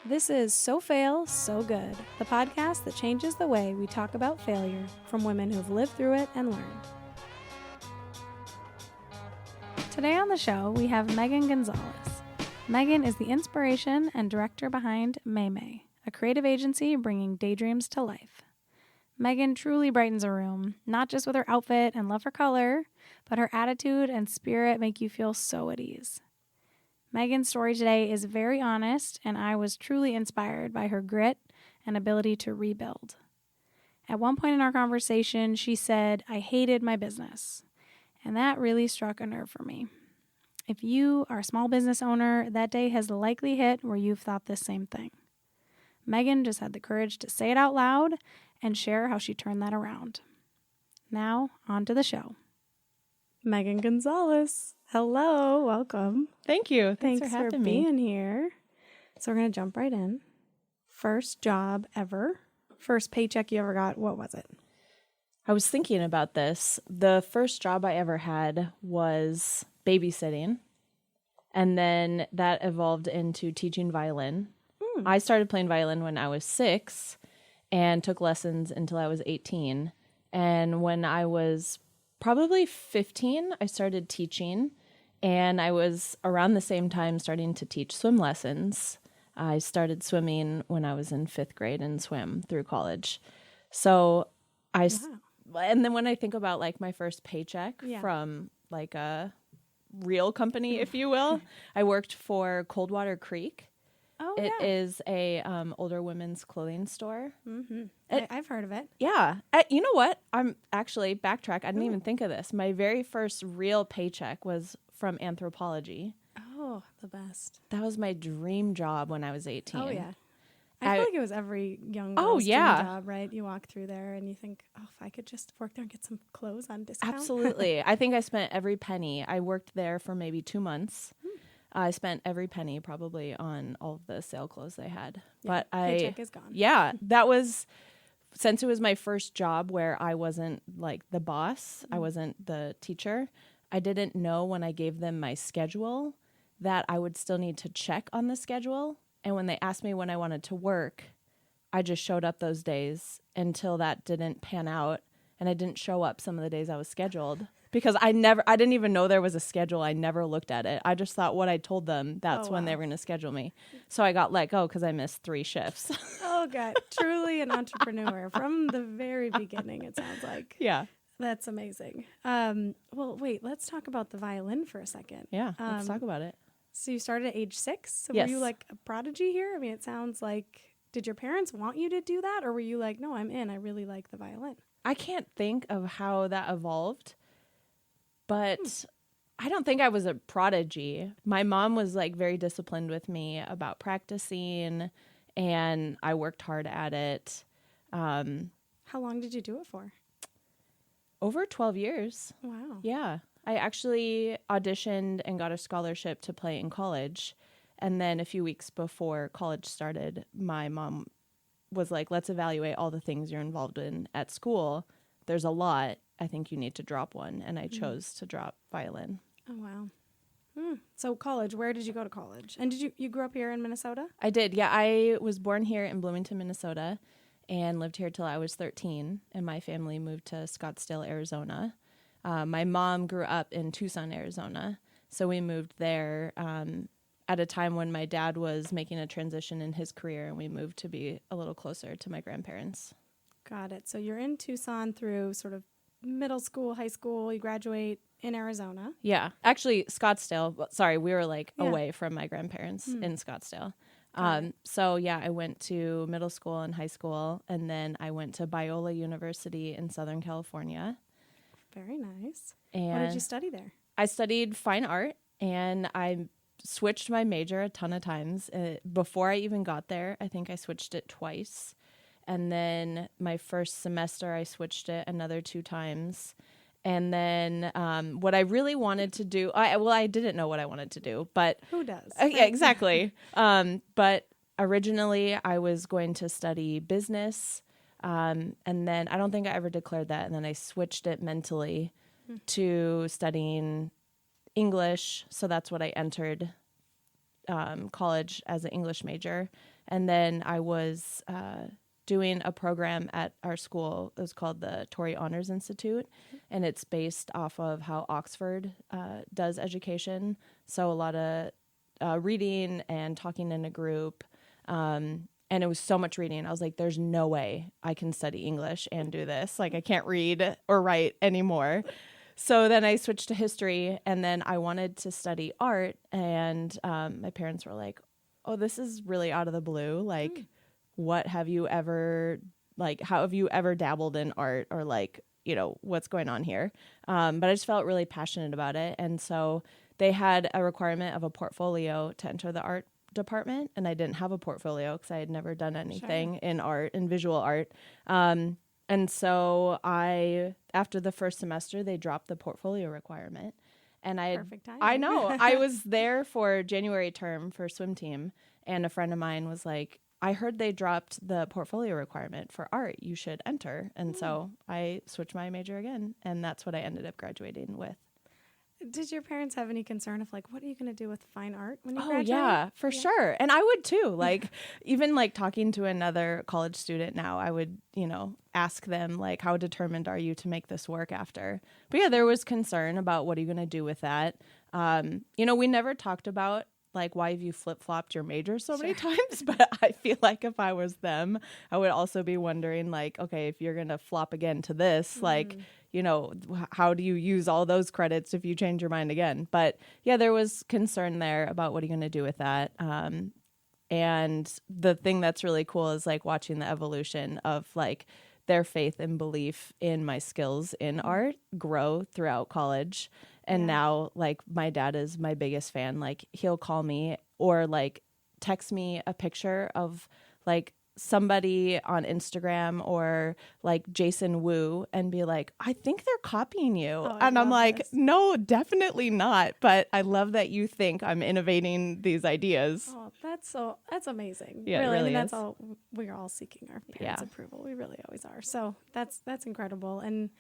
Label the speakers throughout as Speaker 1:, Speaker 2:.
Speaker 1: This is So Fail, So Good, the podcast that changes the way we talk about failure from women who've lived through it and learned. Today on the show, we have Megan Gonzalez. Megan is the inspiration and director behind May May, a creative agency bringing daydreams to life. Megan truly brightens a room, not just with her outfit and love for color, but her attitude and spirit make you feel so at ease. Megan's story today is very honest, and I was truly inspired by her grit and ability to rebuild. At one point in our conversation, she said, "I hated my business," and that really struck a nerve for me. If you are a small business owner, that day has likely hit where you've thought this same thing. Megan just had the courage to say it out loud and share how she turned that around. Now, on to the show. Megan Gonzalez. Hello, welcome.
Speaker 2: Thank you.
Speaker 1: Thanks
Speaker 2: for having me.
Speaker 1: being here. So we're going to jump right in. First job ever. First paycheck you ever got. What was it?
Speaker 2: I was thinking about this. The first job I ever had was babysitting, and then that evolved into teaching violin. I started playing violin when I was 6 and took lessons until I was 18. And when I was probably 15, I started teaching. And I was around the same time starting to teach swim lessons. I started swimming when I was in 5th grade and swam through college. So and then when I think about like my first paycheck from like a real company, if you will, I worked for Coldwater Creek.
Speaker 1: Oh,
Speaker 2: It is a older women's clothing store.
Speaker 1: Mm-hmm. I've heard of it.
Speaker 2: Yeah. You know what? I'm actually backtrack. I didn't even think of this. My very first real paycheck was from anthropology.
Speaker 1: Oh, the best.
Speaker 2: That was my dream job when I was 18.
Speaker 1: Oh, yeah. I feel like it was every young girl's dream job, right? You walk through there and you think, oh, if I could just work there and get some clothes on discount.
Speaker 2: Absolutely. I think I spent every penny. I worked there for maybe 2 months. I spent every penny probably on all of the sale clothes they had.
Speaker 1: Yeah,
Speaker 2: But
Speaker 1: paycheck is gone.
Speaker 2: Yeah, that was, since it was my first job where I wasn't like the boss, I wasn't the teacher, I didn't know when I gave them my schedule that I would still need to check on the schedule. And when they asked me when I wanted to work, I just showed up those days until that didn't pan out. And I didn't show up some of the days I was scheduled because I didn't even know there was a schedule. I never looked at it. I just thought what I told them, that's when they were going to schedule me. So I got let go because I missed 3 shifts.
Speaker 1: Oh, God. Truly an entrepreneur from the very beginning, it sounds like.
Speaker 2: Yeah.
Speaker 1: That's amazing. Well, wait, let's talk about the violin for a second.
Speaker 2: Yeah, let's talk about it.
Speaker 1: So you started at age 6? So
Speaker 2: Yes.
Speaker 1: were you like a prodigy here? I mean, it sounds like, did your parents want you to do that? Or were you like, no, I'm in. I really like the violin.
Speaker 2: I can't think of how that evolved, but I don't think I was a prodigy. My mom was like very disciplined with me about practicing, and I worked hard at it.
Speaker 1: How long did you do it for?
Speaker 2: Over 12 years.
Speaker 1: Wow.
Speaker 2: Yeah. I actually auditioned and got a scholarship to play in college. And then a few weeks before college started, my mom was like, let's evaluate all the things you're involved in at school. There's a lot. I think you need to drop one. And I chose to drop violin.
Speaker 1: Oh, wow. So college, where did you go to college? And did you grew up here in Minnesota?
Speaker 2: I did. Yeah, I was born here in Bloomington, Minnesota, and lived here till I was 13. And my family moved to Scottsdale, Arizona. My mom grew up in Tucson, Arizona. So we moved there at a time when my dad was making a transition in his career, and we moved to be a little closer to my grandparents.
Speaker 1: Got it. So you're in Tucson through sort of middle school, high school. You graduate in Arizona.
Speaker 2: Yeah. Actually, Scottsdale. Sorry, we were like away from my grandparents in Scottsdale. So yeah, I went to middle school and high school, and then I went to Biola University in Southern California.
Speaker 1: Very nice.
Speaker 2: And
Speaker 1: what did you study there?
Speaker 2: I studied fine art, and I switched my major a ton of times. Before I even got there, I think I switched it twice. And then my first semester, I switched it another 2 times. And then what I really wanted to do, I didn't know what I wanted to do, but
Speaker 1: who does?
Speaker 2: Yeah, exactly. But originally I was going to study business. And then I don't think I ever declared that. And then I switched it mentally to studying English. So that's what I entered college as an English major. And then I was doing a program at our school. It was called the Torrey Honors Institute, and it's based off of how Oxford does education. So a lot of reading and talking in a group. And it was so much reading. I was like, there's no way I can study English and do this. Like, I can't read or write anymore. So then I switched to history, and then I wanted to study art. And my parents were like, oh, this is really out of the blue. Like, what have you ever, like, how have you ever dabbled in art, or like, you know, what's going on here? But I just felt really passionate about it. And so they had a requirement of a portfolio to enter the art department, and I didn't have a portfolio because I had never done anything in art, in visual art. And so after the first semester, they dropped the portfolio requirement. And
Speaker 1: Perfect timing.
Speaker 2: I know, I was there for January term for swim team, and a friend of mine was like, I heard they dropped the portfolio requirement for art. You should enter. And so I switched my major again, and that's what I ended up graduating with.
Speaker 1: Did your parents have any concern of like, what are you going to do with fine art when you graduate?
Speaker 2: Yeah, for sure. And I would too. Like, even like talking to another college student now, I would, you know, ask them like, how determined are you to make this work after? But yeah, there was concern about what are you going to do with that? You know, we never talked about like, why have you flip-flopped your major so many times? But I feel like if I was them, I would also be wondering like, okay, if you're going to flop again to this, like, you know, how do you use all those credits if you change your mind again? But yeah, there was concern there about what are you going to do with that. And the thing that's really cool is like watching the evolution of like their faith and belief in my skills in art grow throughout college. And now like my dad is my biggest fan. Like, he'll call me or like text me a picture of like somebody on Instagram or like Jason Wu and be like, I think they're copying you. And I'm like, no, definitely not. But I love that you think I'm innovating these ideas.
Speaker 1: Oh, that's amazing.
Speaker 2: Yeah,
Speaker 1: really,
Speaker 2: it really
Speaker 1: I mean, that's
Speaker 2: is.
Speaker 1: all, we're all seeking our parents' approval. We really always are. So that's incredible. And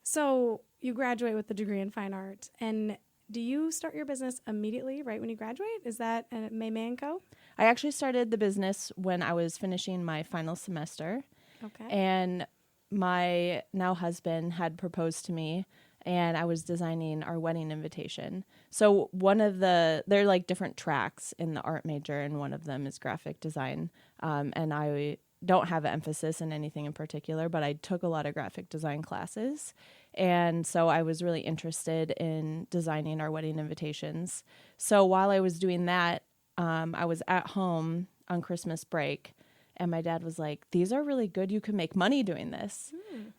Speaker 1: so you graduate with the degree in fine art, and do you start your business immediately right when you graduate? Is that May & Co?
Speaker 2: I actually started the business when I was finishing my final semester.
Speaker 1: Okay.
Speaker 2: And my now husband had proposed to me, and I was designing our wedding invitation. So there are like different tracks in the art major, and one of them is graphic design. And I don't have an emphasis in anything in particular, but I took a lot of graphic design classes. And so I was really interested in designing our wedding invitations. So while I was doing that, I was at home on Christmas break, and my dad was like, these are really good. You can make money doing this.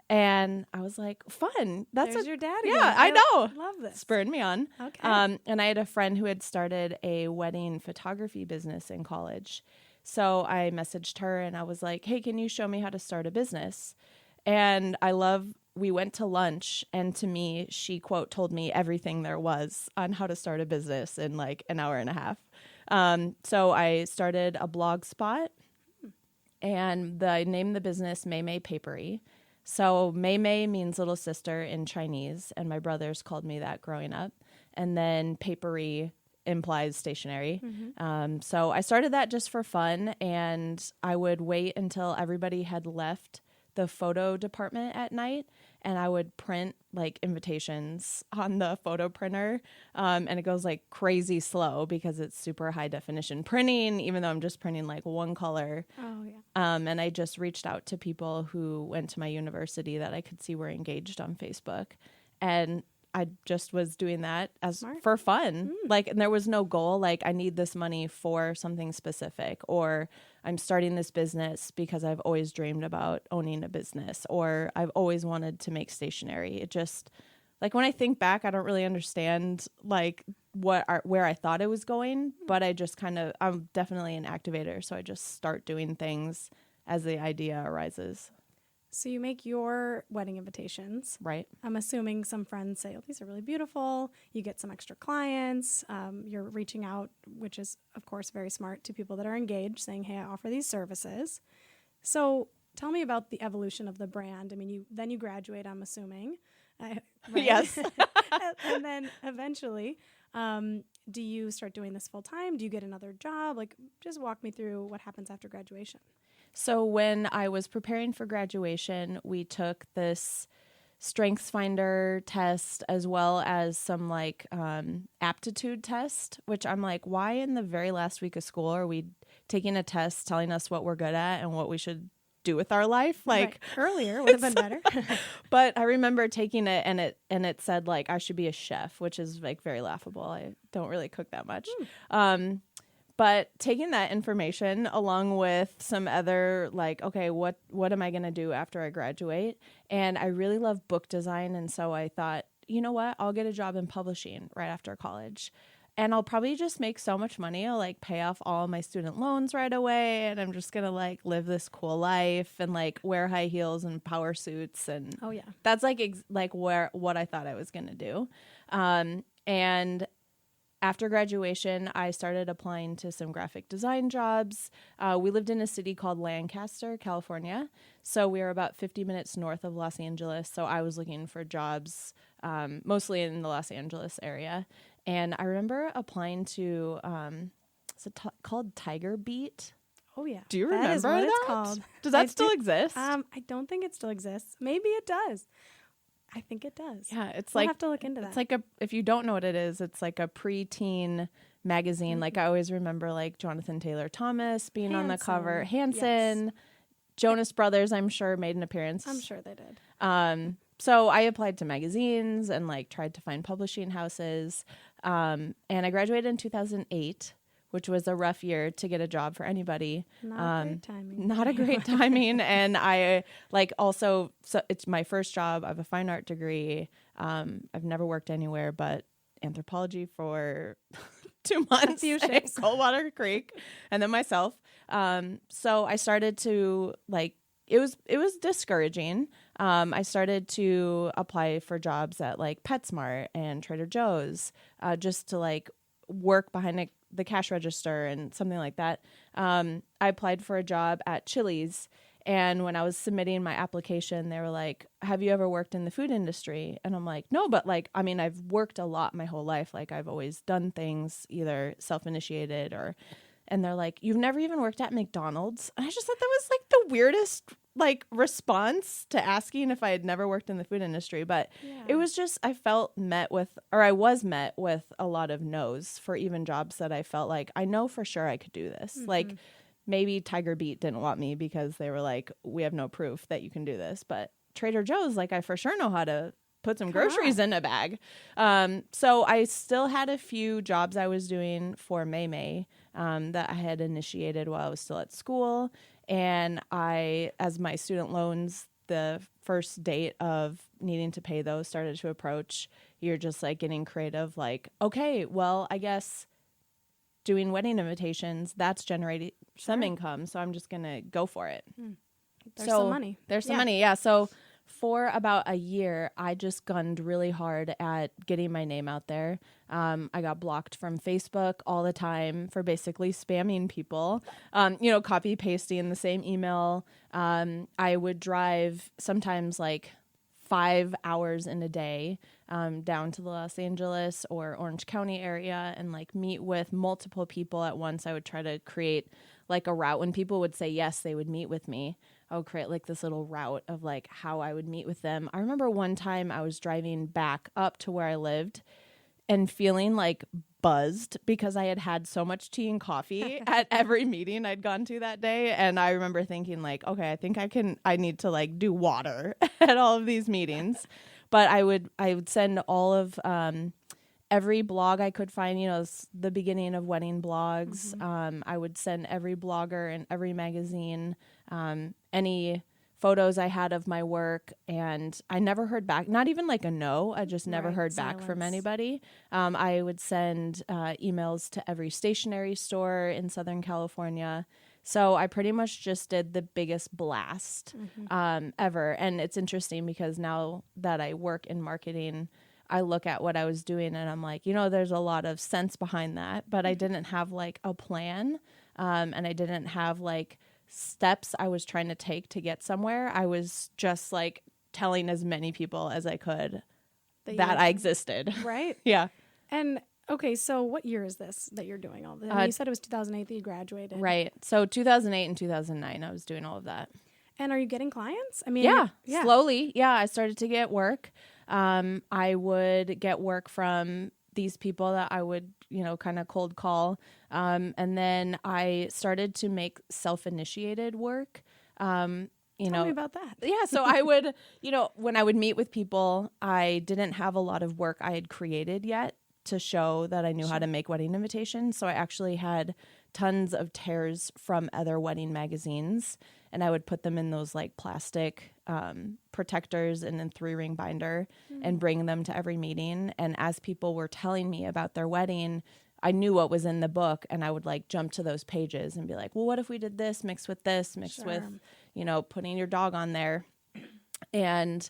Speaker 2: And I was like, fun.
Speaker 1: There's your dad again.
Speaker 2: Yeah, I know.
Speaker 1: Love this.
Speaker 2: Spurred me on.
Speaker 1: Okay.
Speaker 2: And I had a friend who had started a wedding photography business in college. So I messaged her and I was like, hey, can you show me how to start a business? And we went to lunch, and to me, she, quote, told me everything there was on how to start a business in like an hour and a half. So I started a blog spot, and I named the business May Papery. So May means little sister in Chinese, and my brothers called me that growing up. And then papery implies stationery. So I started that just for fun, and I would wait until everybody had left the photo department at night, and I would print like invitations on the photo printer. And it goes like crazy slow because it's super high definition printing, even though I'm just printing like one color.
Speaker 1: Oh, yeah.
Speaker 2: And I just reached out to people who went to my university that I could see were engaged on Facebook. And I just was doing that for fun. Like, and there was no goal. Like, I need this money for something specific, or I'm starting this business because I've always dreamed about owning a business, or I've always wanted to make stationery. It just, like, when I think back, I don't really understand like where I thought it was going, but I just I'm definitely an activator. So I just start doing things as the idea arises.
Speaker 1: So you make your wedding invitations.
Speaker 2: Right.
Speaker 1: I'm assuming some friends say, oh, these are really beautiful. You get some extra clients. You're reaching out, which is, of course, very smart, to people that are engaged, saying, hey, I offer these services. So tell me about the evolution of the brand. I mean, you graduate, I'm assuming. Right?
Speaker 2: Yes.
Speaker 1: And then eventually, Do you start doing this full time? Do you get another job? Like, just walk me through what happens after graduation.
Speaker 2: So when I was preparing for graduation, we took this strengths finder test as well as some like aptitude test, which I'm like, why in the very last week of school are we taking a test telling us what we're good at and what we should do with our life? Like
Speaker 1: earlier would have been better.
Speaker 2: But I remember taking it and it said like I should be a chef, which is like very laughable. I don't really cook that much. But taking that information along with some other like, okay, what am I going to do after I graduate? And I really love book design. And so I thought, you know what? I'll get a job in publishing right after college. And I'll probably just make so much money. I'll like pay off all my student loans right away. And I'm just going to like live this cool life and like wear high heels and power suits. And that's like what I thought I was going to do. And after graduation, I started applying to some graphic design jobs. We lived in a city called Lancaster, California. So we were about 50 minutes north of Los Angeles. So I was looking for jobs mostly in the Los Angeles area. And I remember applying to, is it called Tiger Beat?
Speaker 1: Oh, yeah.
Speaker 2: Do you remember
Speaker 1: that? Is what
Speaker 2: that?
Speaker 1: It's called.
Speaker 2: Does that still exist?
Speaker 1: I don't think it still exists. Maybe it does. I think it does.
Speaker 2: Yeah, it's
Speaker 1: we'll
Speaker 2: like
Speaker 1: have to look into that.
Speaker 2: It's like if you don't know what it is, it's like a preteen magazine. Like I always remember like Jonathan Taylor Thomas being on the cover. Hanson, Jonas Brothers, I'm sure made an appearance.
Speaker 1: I'm sure they did.
Speaker 2: So I applied to magazines and like tried to find publishing houses. And I graduated in 2008. Which was a rough year to get a job for anybody.
Speaker 1: Not great timing.
Speaker 2: Not a great timing. And I like also, so it's my first job. I have a fine art degree. I've never worked anywhere but anthropology for 2 months. A
Speaker 1: few shifts.
Speaker 2: Coldwater Creek. And then myself. So I started to like, it was discouraging. I started to apply for jobs at like PetSmart and Trader Joe's just to like work behind the cash register and something like that. I applied for a job at Chili's, and when I was submitting my application, they were like, have you ever worked in the food industry? And I'm like, no, but like, I mean, I've worked a lot my whole life. Like I've always done things either self-initiated and they're like, you've never even worked at McDonald's? And I just thought that was like the weirdest like response to asking if I had never worked in the food industry. But it was just, I was met with a lot of no's for even jobs that I felt like I know for sure I could do this. Like maybe Tiger Beat didn't want me because they were like, we have no proof that you can do this. But Trader Joe's, like I for sure know how to put some groceries in a bag. So I still had a few jobs I was doing for May that I had initiated while I was still at school. And as my student loans, the first date of needing to pay those started to approach, you're just like getting creative, like, okay, well, I guess doing wedding invitations, that's generating some income. So I'm just going to go for it.
Speaker 1: There's some money.
Speaker 2: There's some money. Yeah. So for about a year, I just gunned really hard at getting my name out there. I got blocked from Facebook all the time for basically spamming people, copy pasting the same email. I would drive sometimes like 5 hours in a day down to the Los Angeles or Orange County area and like meet with multiple people at once. I would try to create like a route. When people would say yes, they would meet with me, I would create like this little route of like how I would meet with them. I remember one time I was driving back up to where I lived and feeling like buzzed because I had had so much tea and coffee at every meeting I'd gone to that day. And I remember thinking like, okay, I think I need to like do water at all of these meetings. But I would send all of every blog I could find, it's the beginning of wedding blogs. I would send every blogger and every magazine any photos I had of my work, and I never heard back. Not even like a no. I just never heard back from anybody. I would send emails to every stationery store in Southern California. So I pretty much just did the biggest blast ever. And it's interesting because now that I work in marketing, I look at what I was doing and I'm like, there's a lot of sense behind that, but I didn't have like a plan. And I didn't have like steps I was trying to take to get somewhere. I was just like telling as many people as I could that I existed.
Speaker 1: Right.
Speaker 2: Yeah.
Speaker 1: And Okay, so what year is this that you're doing all this? I mean, you said it was 2008 that you graduated.
Speaker 2: Right. So 2008 and 2009, I was doing all of that.
Speaker 1: And are you getting clients? I mean,
Speaker 2: yeah. Slowly. Yeah, I started to get work. I would get work from these people that I would, kind of cold call. And then I started to make self-initiated work.
Speaker 1: Tell me about that.
Speaker 2: Yeah. So I would, when I would meet with people, I didn't have a lot of work I had created yet to show that I knew how to make wedding invitations. So I actually had tons of tears from other wedding magazines, and I would put them in those like plastic protectors and then 3-ring binder and bring them to every meeting. And as people were telling me about their wedding, I knew what was in the book, and I would like jump to those pages and be like, well, what if we did this mixed with this, mixed with, putting your dog on there. And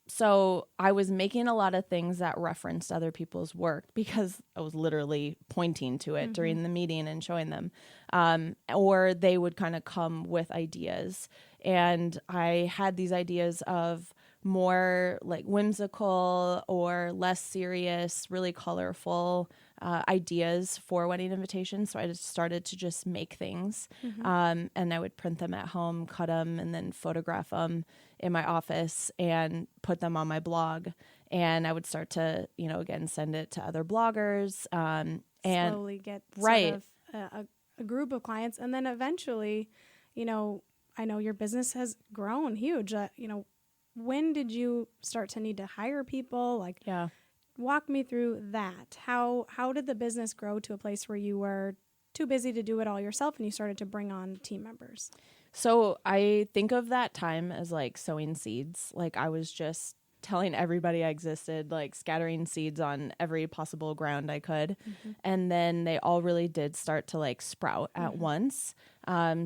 Speaker 2: so I was making a lot of things that referenced other people's work because I was literally pointing to it during the meeting and showing them. Or they would kind of come with ideas. And I had these ideas of more like whimsical or less serious, really colorful ideas for wedding invitations. So I just started to just make things. And I would print them at home, cut them, and then photograph them in my office and put them on my blog. And I would start to, again, send it to other bloggers. And
Speaker 1: slowly get sort of a group of clients. And then eventually, I know your business has grown huge. When did you start to need to hire people? Walk me through that. How did the business grow to a place where you were too busy to do it all yourself and you started to bring on team members?
Speaker 2: So I think of that time as like sowing seeds. Like I was just telling everybody I existed, like scattering seeds on every possible ground I could. And then they all really did start to like sprout at once.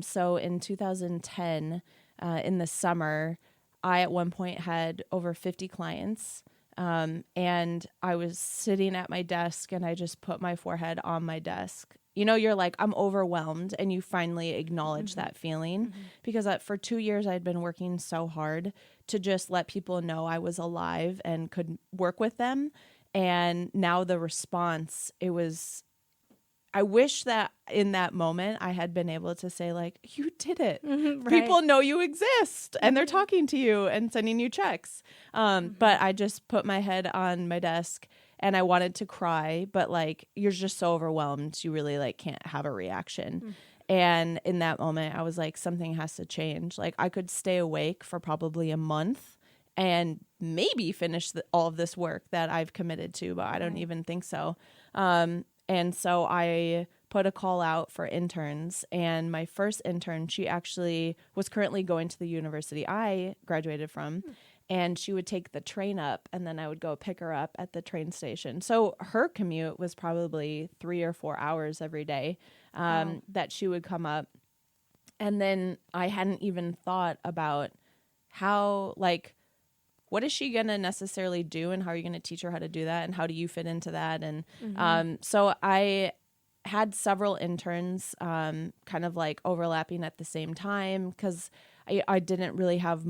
Speaker 2: So in 2010, in the summer, I at one point had over 50 clients. And I was sitting at my desk and I just put my forehead on my desk. You're like, I'm overwhelmed, and you finally acknowledge that feeling because for 2 years I had been working so hard to just let people know I was alive and could work with them. And now the response, I wish that in that moment I had been able to say like, you did it. Right. People know you exist and they're talking to you and sending you checks. But I just put my head on my desk and I wanted to cry, but like, you're just so overwhelmed. You really like can't have a reaction. And in that moment I was like, something has to change. Like I could stay awake for probably a month and maybe finish all of this work that I've committed to, but I don't even think so. And so I put a call out for interns, and my first intern, she actually was currently going to the university I graduated from, and she would take the train up, and then I would go pick her up at the train station. So her commute was probably 3 or 4 hours every day that she would come up. And then I hadn't even thought about how, like, what is she going to necessarily do, and how are you going to teach her how to do that, and how do you fit into that? And so I had several interns kind of like overlapping at the same time because I didn't really have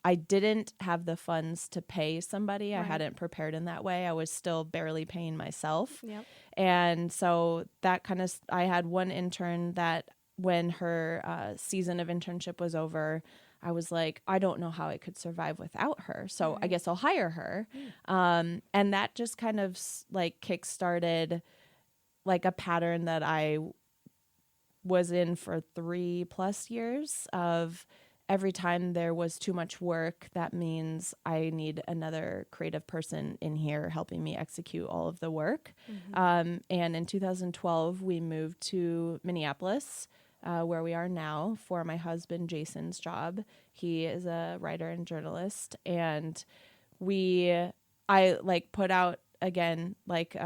Speaker 2: I didn't have the funds to pay somebody. Right. I hadn't prepared in that way. I was still barely paying myself. Yep. And so that kind of, I had one intern that when her season of internship was over, I was like, I don't know how I could survive without her. So I guess I'll hire her. And that just kind of like kickstarted like a pattern that I was in for 3+ years of every time there was too much work, that means I need another creative person in here helping me execute all of the work. And in 2012, we moved to Minneapolis, where we are now, for my husband Jason's job. He is a writer and journalist, and I like put out again like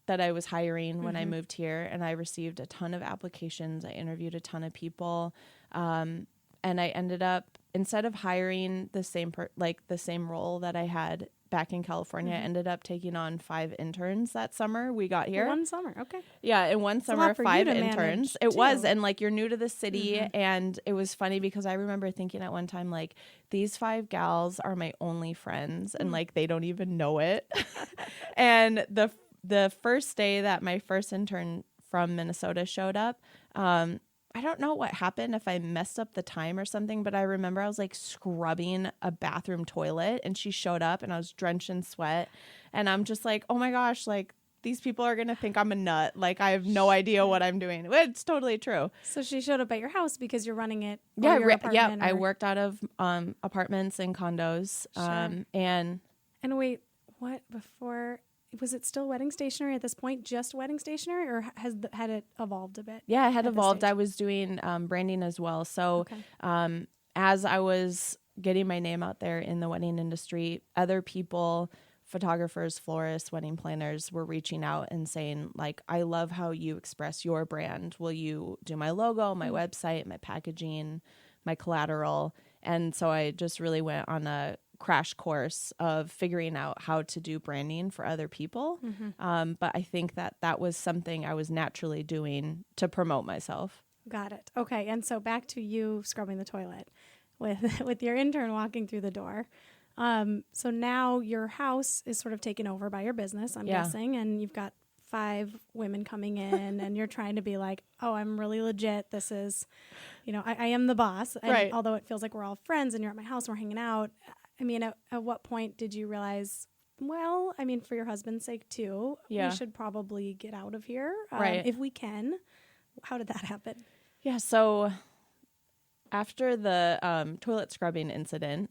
Speaker 2: that I was hiring when I moved here, and I received a ton of applications. I interviewed a ton of people, and I ended up, instead of hiring the same role that I had back in California, I ended up taking on 5 interns that summer we got here.
Speaker 1: One summer, okay.
Speaker 2: Yeah, in one summer, 5 interns. It was, and like you're new to the city, and it was funny because I remember thinking at one time like, these 5 gals are my only friends, and like they don't even know it. And the first day that my first intern from Minnesota showed up, I don't know what happened, if I messed up the time or something, but I remember I was like scrubbing a bathroom toilet and she showed up and I was drenched in sweat. And I'm just like, oh my gosh, like these people are going to think I'm a nut. Like I have no idea what I'm doing. It's totally true.
Speaker 1: So she showed up at your house because you're running it.
Speaker 2: Yeah.
Speaker 1: Your apartment
Speaker 2: I worked out of apartments and condos.
Speaker 1: Sure.
Speaker 2: And
Speaker 1: wait, what before? Was it still wedding stationery at this point? Just wedding stationery, or had it evolved a bit?
Speaker 2: Yeah, it had evolved. I was doing branding as well. So as I was getting my name out there in the wedding industry, other people, photographers, florists, wedding planners were reaching out and saying, like, I love how you express your brand. Will you do my logo, my website, my packaging, my collateral? And so I just really went on a crash course of figuring out how to do branding for other people. But I think that was something I was naturally doing to promote myself.
Speaker 1: Got it. Okay. And so back to you scrubbing the toilet with your intern walking through the door. So now your house is sort of taken over by your business, I'm guessing, and you've got 5 women coming in and you're trying to be like, oh, I'm really legit. This is, I am the boss. And
Speaker 2: right.
Speaker 1: Although it feels like we're all friends and you're at my house, we're hanging out. I mean, at what point did you realize, well, I mean, for your husband's sake too, we should probably get out of here if we can. How did that happen?
Speaker 2: Yeah. So after the toilet scrubbing incident,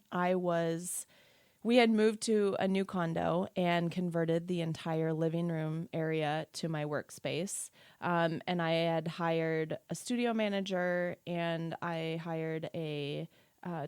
Speaker 2: we had moved to a new condo and converted the entire living room area to my workspace. And I had hired a studio manager and I hired a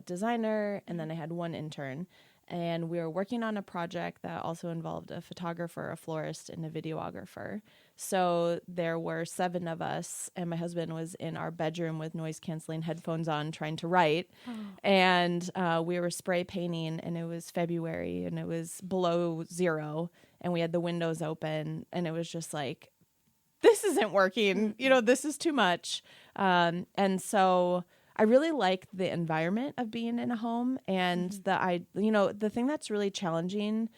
Speaker 2: designer, and then I had 1 intern. And we were working on a project that also involved a photographer, a florist, and a videographer. So there were 7 of us, and my husband was in our bedroom with noise-canceling headphones on trying to write. Oh. And we were spray painting, and it was February, and it was below 0, and we had the windows open, and it was just like, this isn't working. This is too much. And so I really like the environment of being in a home, and the thing that's really challenging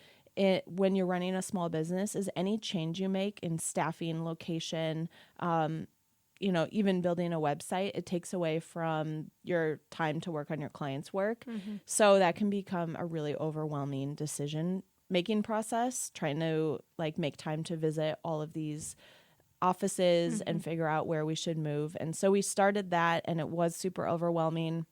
Speaker 2: when you're running a small business is any change you make in staffing, location, even building a website, it takes away from your time to work on your client's work. So that can become a really overwhelming decision-making process, trying to make time to visit all of these offices and figure out where we should move. And so we started that, and it was super overwhelming.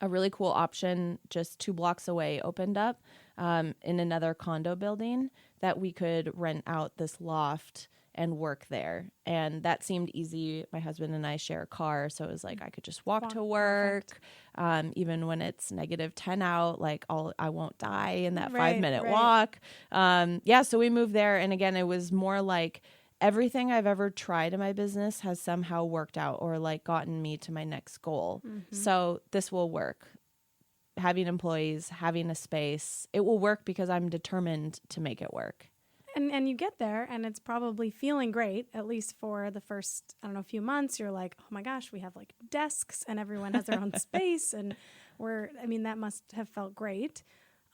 Speaker 2: A really cool option just 2 blocks away opened up in another condo building that we could rent out this loft and work there. And that seemed easy. My husband and I share a car, so it was like I could just walk to work. Even when it's -10 out, I won't die in that 5-minute walk. So we moved there, and again, it was more like everything I've ever tried in my business has somehow worked out or gotten me to my next goal. So this will work. Having employees, having a space, it will work because I'm determined to make it work.
Speaker 1: And you get there, and it's probably feeling great, at least for the first, few months. You're like, oh my gosh, we have desks and everyone has their own space. And that must have felt great,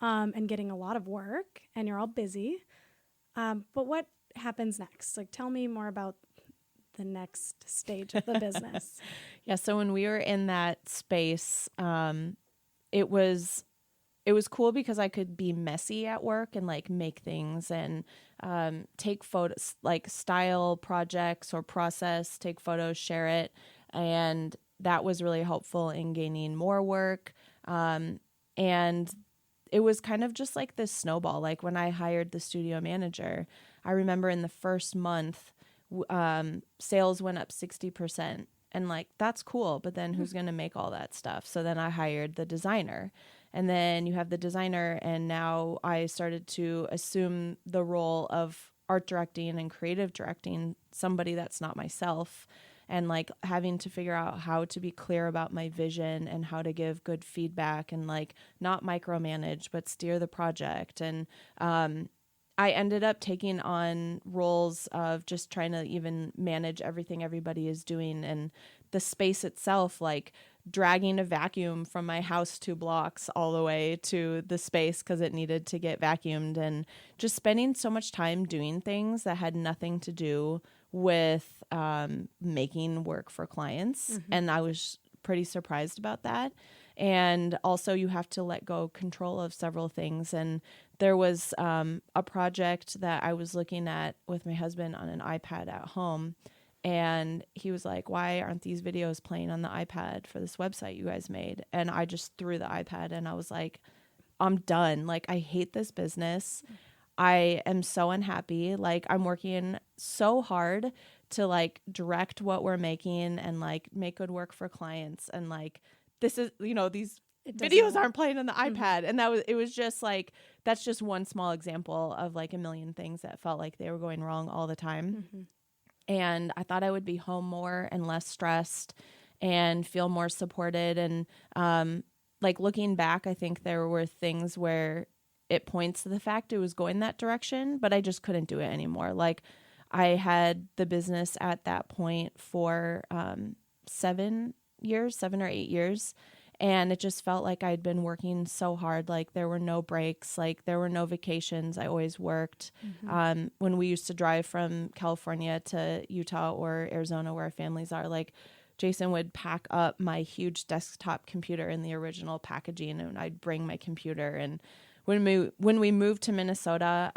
Speaker 1: and getting a lot of work, and you're all busy. But what happens next? Tell me more about the next stage of the business.
Speaker 2: So when we were in that space, it was cool because I could be messy at work and make things and take photos, style projects or process, take photos, share it. And that was really helpful in gaining more work. And it was kind of just this snowball. When I hired the studio manager, I remember in the first month, sales went up 60%. And that's cool, but then who's going to make all that stuff? So then I hired the designer, and then you have the designer. And now I started to assume the role of art directing and creative directing somebody that's not myself, and having to figure out how to be clear about my vision and how to give good feedback and not micromanage, but steer the project. And, I ended up taking on roles of just trying to even manage everything everybody is doing, and the space itself, dragging a vacuum from my house 2 blocks all the way to the space because it needed to get vacuumed, and just spending so much time doing things that had nothing to do with making work for clients. And I was pretty surprised about that. And also you have to let go control of several things. And there was a project that I was looking at with my husband on an iPad at home. And he was like, why aren't these videos playing on the iPad for this website you guys made? And I just threw the iPad and I was like, I'm done. Like, I hate this business. I am so unhappy. Like, I'm working so hard to like direct what we're making and like make good work for clients. And like, this is, these videos aren't playing on the iPad. And it was just like, that's just one small example of like a million things that felt like they were going wrong all the time. And I thought I would be home more and less stressed and feel more supported. And like looking back, I think there were things where it points to the fact it was going that direction, but I just couldn't do it anymore. Like, I had the business at that point for 7 or 8 years. And it just felt like I'd been working so hard. Like, there were no breaks, like there were no vacations. I always worked. When we used to drive from California to Utah or Arizona, where our families are, like, Jason would pack up my huge desktop computer in the original packaging, and I'd bring my computer. And when we moved to Minnesota,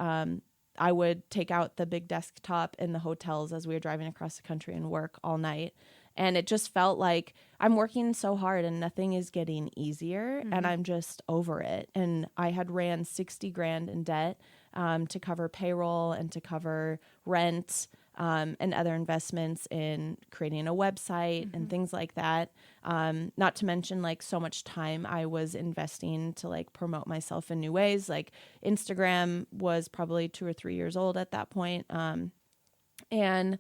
Speaker 2: I would take out the big desktop in the hotels as we were driving across the country and work all night. And it just felt like I'm working so hard and nothing is getting easier, and I'm just over it. And I had ran $60,000 in debt to cover payroll and to cover rent and other investments in creating a website and things like that. Not to mention like so much time I was investing to like promote myself in new ways. Like, Instagram was probably 2 or 3 years old at that point. And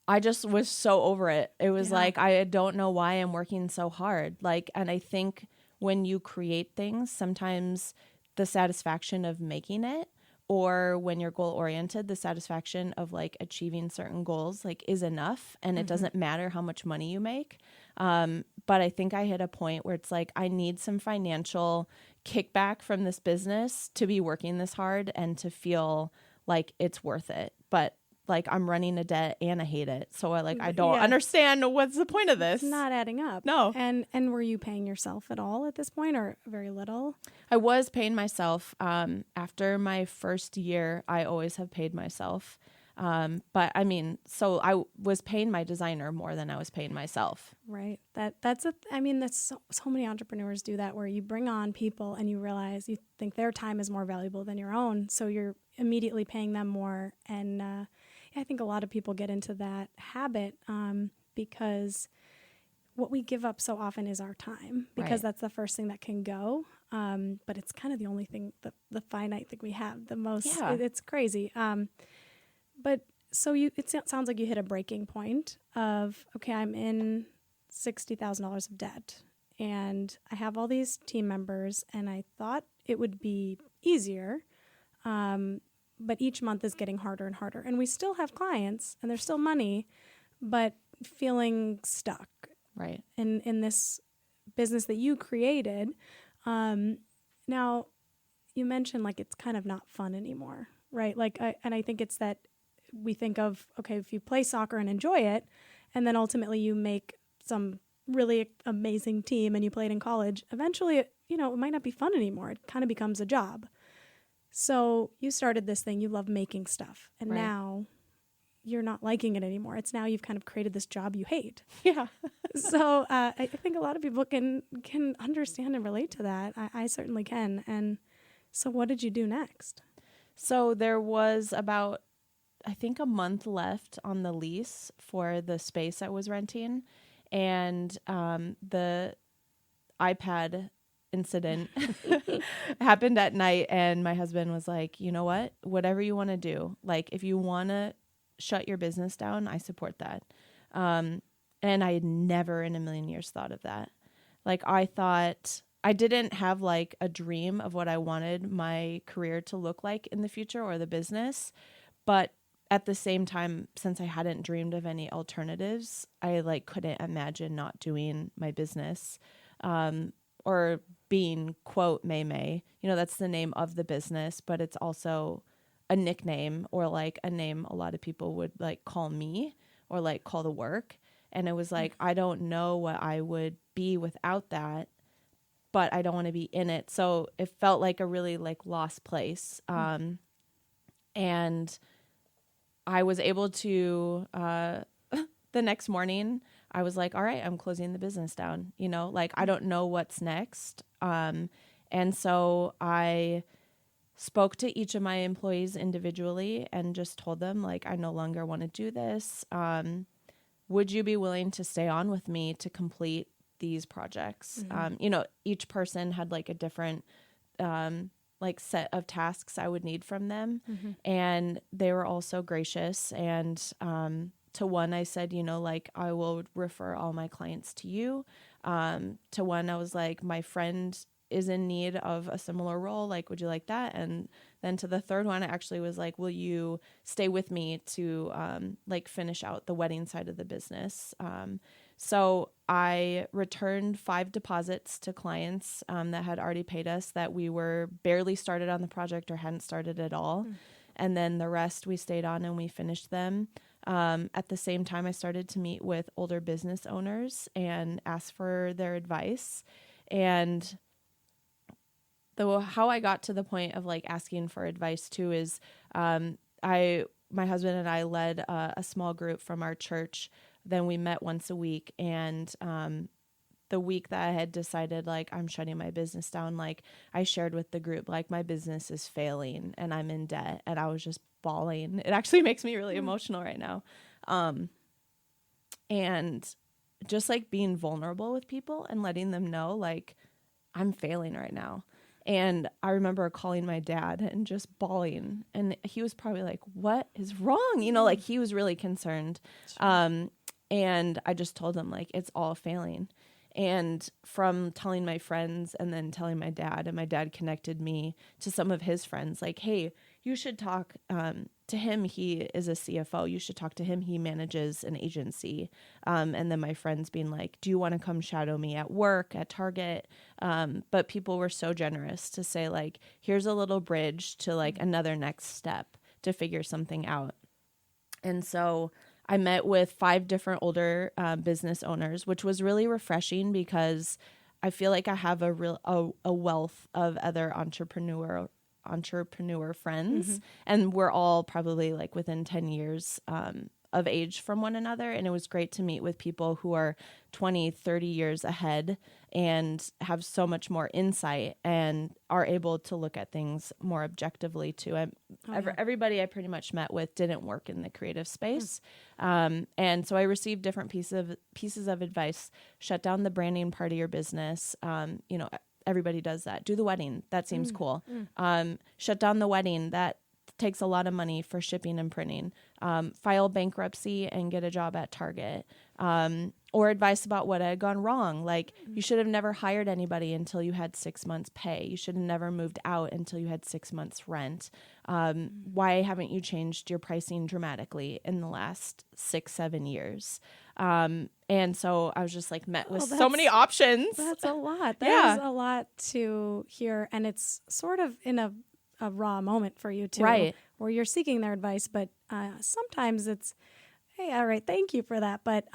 Speaker 2: I just was so over it. It was like, I don't know why I'm working so hard. Like, and I think when you create things, sometimes the satisfaction of making it, or when you're goal oriented, the satisfaction of like achieving certain goals, like, is enough. And it doesn't matter how much money you make. But I think I hit a point where it's like, I need some financial kickback from this business to be working this hard and to feel like it's worth it. But like, I'm running a debt and I hate it. So I don't understand what's the point of this.
Speaker 1: It's not adding up.
Speaker 2: No.
Speaker 1: And were you paying yourself at all at this point, or very little?
Speaker 2: I was paying myself. After my first year, I always have paid myself. But I mean, so I was paying my designer more than I was paying myself.
Speaker 1: Right. That's so many entrepreneurs do that, where you bring on people and you realize you think their time is more valuable than your own. So you're immediately paying them more. And I think a lot of people get into that habit because what we give up so often is our time, because that's the first thing that can go. But it's kind of the only thing, the finite thing we have the most.
Speaker 2: Yeah.
Speaker 1: It's crazy. But so it sounds like you hit a breaking point of, okay, I'm in $60,000 of debt and I have all these team members, and I thought it would be easier. But each month is getting harder and harder. And we still have clients and there's still money, but feeling stuck.
Speaker 2: Right.
Speaker 1: In this business that you created. Now, you mentioned like it's kind of not fun anymore, right? Like, and I think it's that we think of, okay, if you play soccer and enjoy it, and then ultimately you make some really amazing team and you played in college, eventually, it might not be fun anymore. It kind of becomes a job. So you started this thing, you love making stuff, and now you're not liking it anymore. It's now you've kind of created this job you hate.
Speaker 2: Yeah.
Speaker 1: So I think a lot of people can understand and relate to that. I certainly can. And so what did you do next?
Speaker 2: So there was about, I think, a month left on the lease for the space I was renting. And the iPad incident happened at night, and my husband was like, you know what, whatever you want to do, like, if you want to shut your business down, I support that. And I had never in a million years thought of that. Like, I thought, I didn't have like a dream of what I wanted my career to look like in the future or the business, but at the same time, since I hadn't dreamed of any alternatives, I like couldn't imagine not doing my business, or being quote May. You know, that's the name of the business, but it's also a nickname or like a name a lot of people would like call me or like call the work. And it was like, I don't know what I would be without that, but I don't want to be in it. So it felt like a really like lost place. And I was able to, the next morning, I was like, all right, I'm closing the business down, you know, like, I don't know what's next. And so I spoke to each of my employees individually and just told them like, I no longer want to do this. Would you be willing to stay on with me to complete these projects? You know, each person had like a different, like set of tasks I would need from them. And they were all so gracious. And, to one, I said, you know, like I will refer all my clients to you. To one, I was like, my friend is in need of a similar role. Like, would you like that? And then to the third one, I actually was like, will you stay with me to, like finish out the wedding side of the business? So I returned 5 deposits to clients that had already paid us that we were barely started on the project or hadn't started at all. And then the rest we stayed on and we finished them. At the same time, I started to meet with older business owners and ask for their advice. And how I got to the point of like asking for advice too is my husband and I led a small group from our church. Then we met once a week, and the week that I had decided like I'm shutting my business down, like I shared with the group like my business is failing and I'm in debt, and I was just bawling. It actually makes me really emotional right now. And just like being vulnerable with people and letting them know like I'm failing right now. And I remember calling my dad and just bawling, and he was probably like, what is wrong? You know, like he was really concerned. And I just told him like, it's all failing. And from telling my friends and then telling my dad, and my dad connected me to some of his friends, like, hey, you should talk to him. He is a CFO. You should talk to him. He manages an agency. And then my friends being like, do you want to come shadow me at work, at Target? But people were so generous to say like, here's a little bridge to like another next step to figure something out. And so I met with 5 different older business owners, which was really refreshing because I feel like I have a wealth of other entrepreneur friends, and we're all probably like within 10 years of age from one another. And it was great to meet with people who are 20, 30 years ahead and have so much more insight and are able to look at things more objectively too. Everybody I pretty much met with didn't work in the creative space. And so I received different pieces of advice. Shut down the branding part of your business. You know, everybody does that. Do the wedding. That seems cool. Shut down the wedding. That takes a lot of money for shipping and printing. File bankruptcy and get a job at Target. Or advice about what had gone wrong. Like you should have never hired anybody until you had 6 months pay. You should have never moved out until you had 6 months rent. Why haven't you changed your pricing dramatically in the last 6-7 years? And so I was just like met with so many options.
Speaker 1: That's a lot. That is a lot to hear. And it's sort of in a raw moment for you too,
Speaker 2: right?
Speaker 1: Where you're seeking their advice, but sometimes it's, hey, all right, thank you for that. But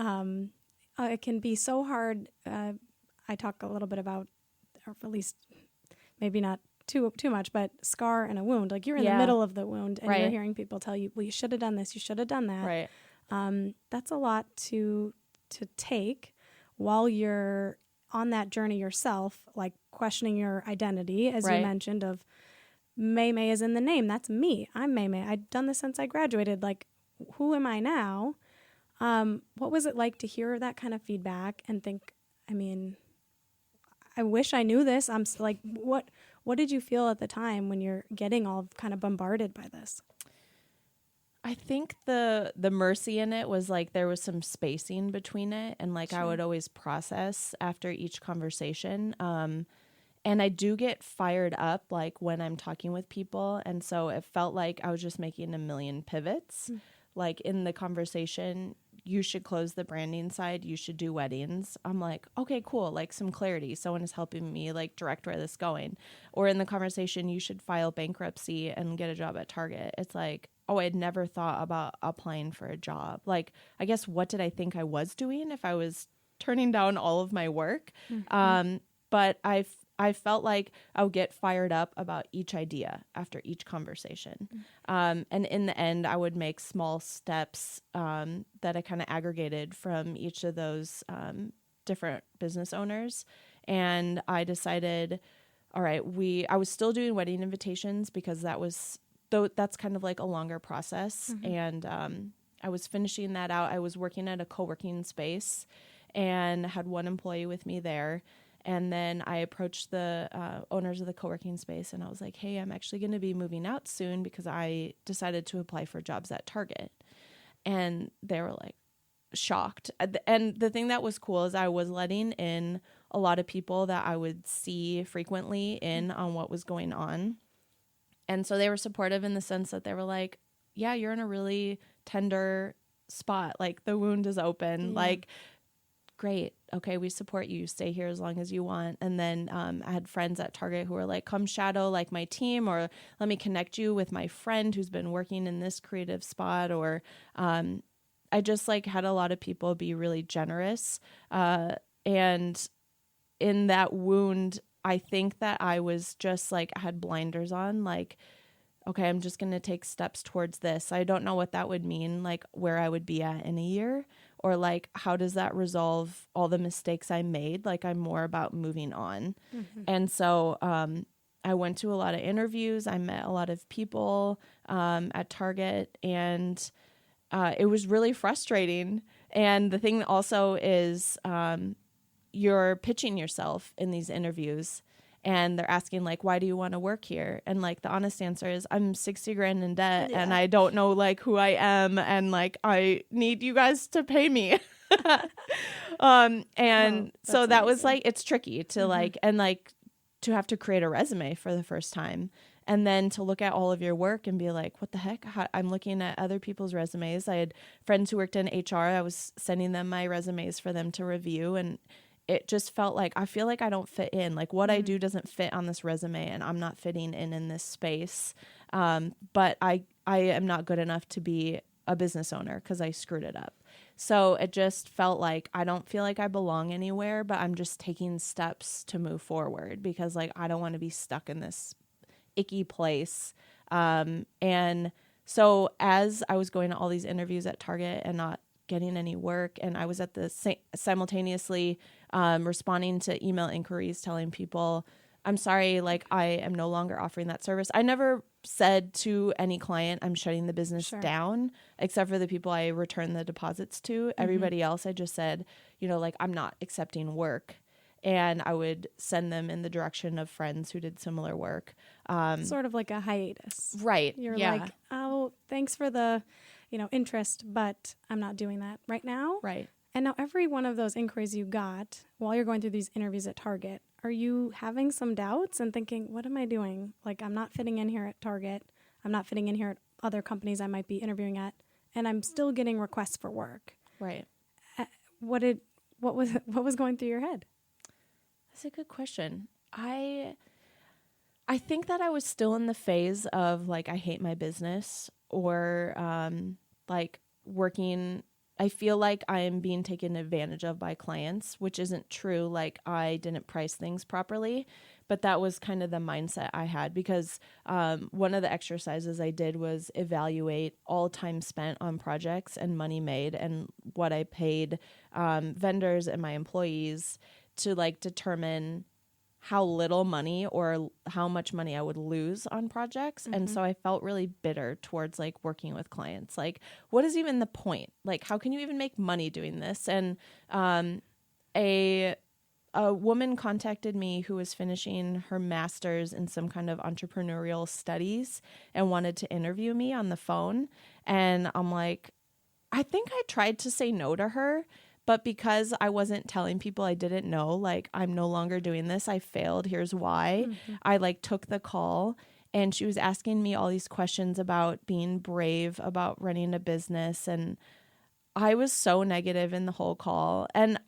Speaker 1: it can be so hard. I talk a little bit about, or at least maybe not too much, but scar and a wound. Like you're in the middle of the wound, and you're hearing people tell you, well, you should have done this, you should have done that.
Speaker 2: Right.
Speaker 1: That's a lot to take while you're on that journey yourself, like questioning your identity, as you mentioned, of May is in the name. That's me. I'm May. I've done this since I graduated. Like, who am I now? What was it like to hear that kind of feedback and think, I mean, I wish I knew this. I'm like, what did you feel at the time when you're getting all kind of bombarded by this?
Speaker 2: I think the mercy in it was like there was some spacing between it, and like I would always process after each conversation. And I do get fired up like when I'm talking with people. And so it felt like I was just making a million pivots. Like in the conversation, you should close the branding side. You should do weddings. I'm like, okay, cool. Like some clarity. Someone is helping me like direct where this is going. Or in the conversation, you should file bankruptcy and get a job at Target. It's like, oh, I'd never thought about applying for a job. Like, I guess what did I think I was doing if I was turning down all of my work? But I felt like I would get fired up about each idea after each conversation. And in the end, I would make small steps that I kind of aggregated from each of those different business owners. And I decided, all right, I was still doing wedding invitations because that's kind of like a longer process. And I was finishing that out. I was working at a co-working space and had one employee with me there. And then I approached the owners of the co-working space and I was like, hey, I'm actually going to be moving out soon because I decided to apply for jobs at Target. And they were like shocked. And the thing that was cool is I was letting in a lot of people that I would see frequently in on what was going on. And so they were supportive in the sense that they were like, yeah, you're in a really tender spot. Like the wound is open. Like, great. Okay, we support you. Stay here as long as you want. And then I had friends at Target who were like, come shadow like my team, or let me connect you with my friend who's been working in this creative spot. Or I just like had a lot of people be really generous. And in that wound, I think that I was just like, I had blinders on, like, okay, I'm just going to take steps towards this. I don't know what that would mean, like where I would be at in a year, or like, how does that resolve all the mistakes I made? Like, I'm more about moving on. And so I went to a lot of interviews. I met a lot of people at Target, and it was really frustrating. And the thing also is you're pitching yourself in these interviews. And they're asking like, why do you want to work here? And like the honest answer is I'm 60 grand in debt and I don't know like who I am. And like, I need you guys to pay me. So that was like, it's tricky to like, and like to have to create a resume for the first time. And then to look at all of your work and be like, what the heck? I'm looking at other people's resumes. I had friends who worked in HR. I was sending them my resumes for them to review, and it just felt like, I feel like I don't fit in. Like what I do doesn't fit on this resume, and I'm not fitting in this space. But I am not good enough to be a business owner because I screwed it up. So it just felt like I don't feel like I belong anywhere, but I'm just taking steps to move forward because like I don't want to be stuck in this icky place. And so as I was going to all these interviews at Target and not getting any work, and I was at the simultaneously responding to email inquiries telling people, I'm sorry, like I am no longer offering that service. I never said to any client I'm shutting the business down, except for the people I return the deposits to. Everybody else, I just said, like I'm not accepting work. And I would send them in the direction of friends who did similar work.
Speaker 1: Sort of like a hiatus.
Speaker 2: Right.
Speaker 1: You're like, oh, thanks for the, interest, but I'm not doing that right now.
Speaker 2: Right.
Speaker 1: And now every one of those inquiries you got while you're going through these interviews at Target, are you having some doubts and thinking, what am I doing? Like, I'm not fitting in here at Target. I'm not fitting in here at other companies I might be interviewing at, and I'm still getting requests for work.
Speaker 2: Right.
Speaker 1: What was going through your head?
Speaker 2: That's a good question. I think that I was still in the phase of like, I hate my business, or like working. I feel like I am being taken advantage of by clients, which isn't true. Like I didn't price things properly, but that was kind of the mindset I had because one of the exercises I did was evaluate all time spent on projects and money made and what I paid vendors and my employees to like determine how little money or how much money I would lose on projects. And so I felt really bitter towards like working with clients. Like, what is even the point? Like, how can you even make money doing this? And a woman contacted me who was finishing her master's in some kind of entrepreneurial studies and wanted to interview me on the phone. And I'm like, I think I tried to say no to her, But because I wasn't telling people I didn't know, like, I'm no longer doing this, I failed, here's why, I like took the call, and she was asking me all these questions about being brave, about running a business. And I was so negative in the whole call. And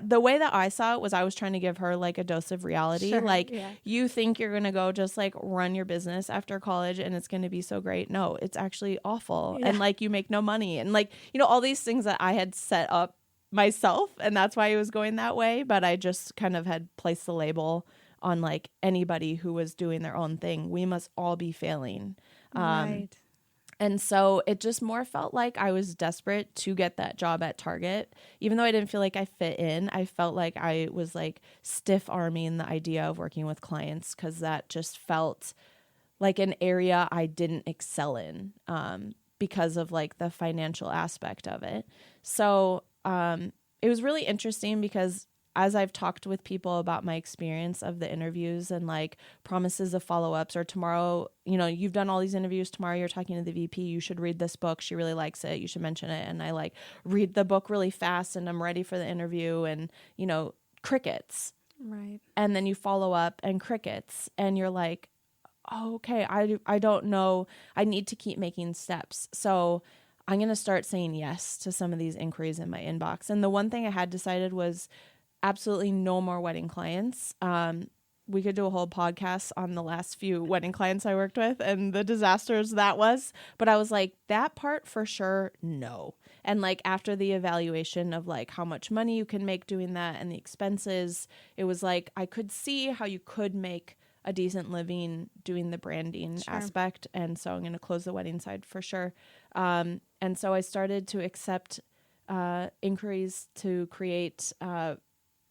Speaker 2: the way that I saw it was I was trying to give her like a dose of reality.
Speaker 1: Sure,
Speaker 2: like,
Speaker 1: yeah.
Speaker 2: you think you're going to go just like run your business after college and it's going to be so great. No, it's actually awful.
Speaker 1: Yeah.
Speaker 2: And like, you make no money. And like, you know, all these things that I had set up myself. And that's why it was going that way. But I just kind of had placed the label on like anybody who was doing their own thing. We must all be failing.
Speaker 1: Right.
Speaker 2: And so it just more felt like I was desperate to get that job at Target. Even though I didn't feel like I fit in, I felt like I was like stiff arming the idea of working with clients, because that just felt like an area I didn't excel in because of like the financial aspect of it. So it was really interesting because as I've talked with people about my experience of the interviews and like promises of follow-ups, or tomorrow, you know, you've done all these interviews, tomorrow you're talking to the VP, you should read this book, she really likes it, you should mention it. And I like read the book really fast and I'm ready for the interview, and, you know, crickets.
Speaker 1: Right.
Speaker 2: And then you follow up and crickets, and you're like, oh, okay, I don't know, I need to keep making steps. So I'm going to start saying yes to some of these inquiries in my inbox. And the one thing I had decided was absolutely no more wedding clients. We could do a whole podcast on the last few wedding clients I worked with and the disasters that was. But I was like, that part for sure, no. And like after the evaluation of like how much money you can make doing that and the expenses, it was like I could see how you could make a decent living doing the branding aspect. And so I'm going to close the wedding side for sure. And so I started to accept inquiries to create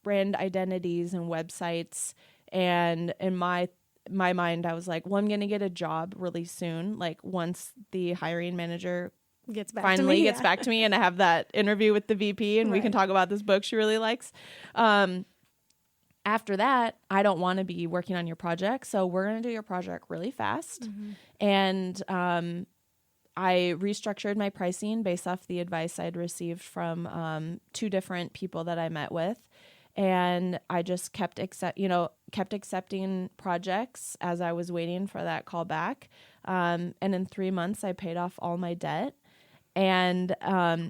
Speaker 2: brand identities and websites. And in my mind, I was like, well, I'm going to get a job really soon. Like once the hiring manager
Speaker 1: Gets back
Speaker 2: to me and I have that interview with the VP and we can talk about this book she really likes. After that, I don't want to be working on your project. So we're going to do your project really fast. And I restructured my pricing based off the advice I'd received from 2 different people that I met with. And I just kept accepting projects as I was waiting for that call back. And in 3 months, I paid off all my debt. And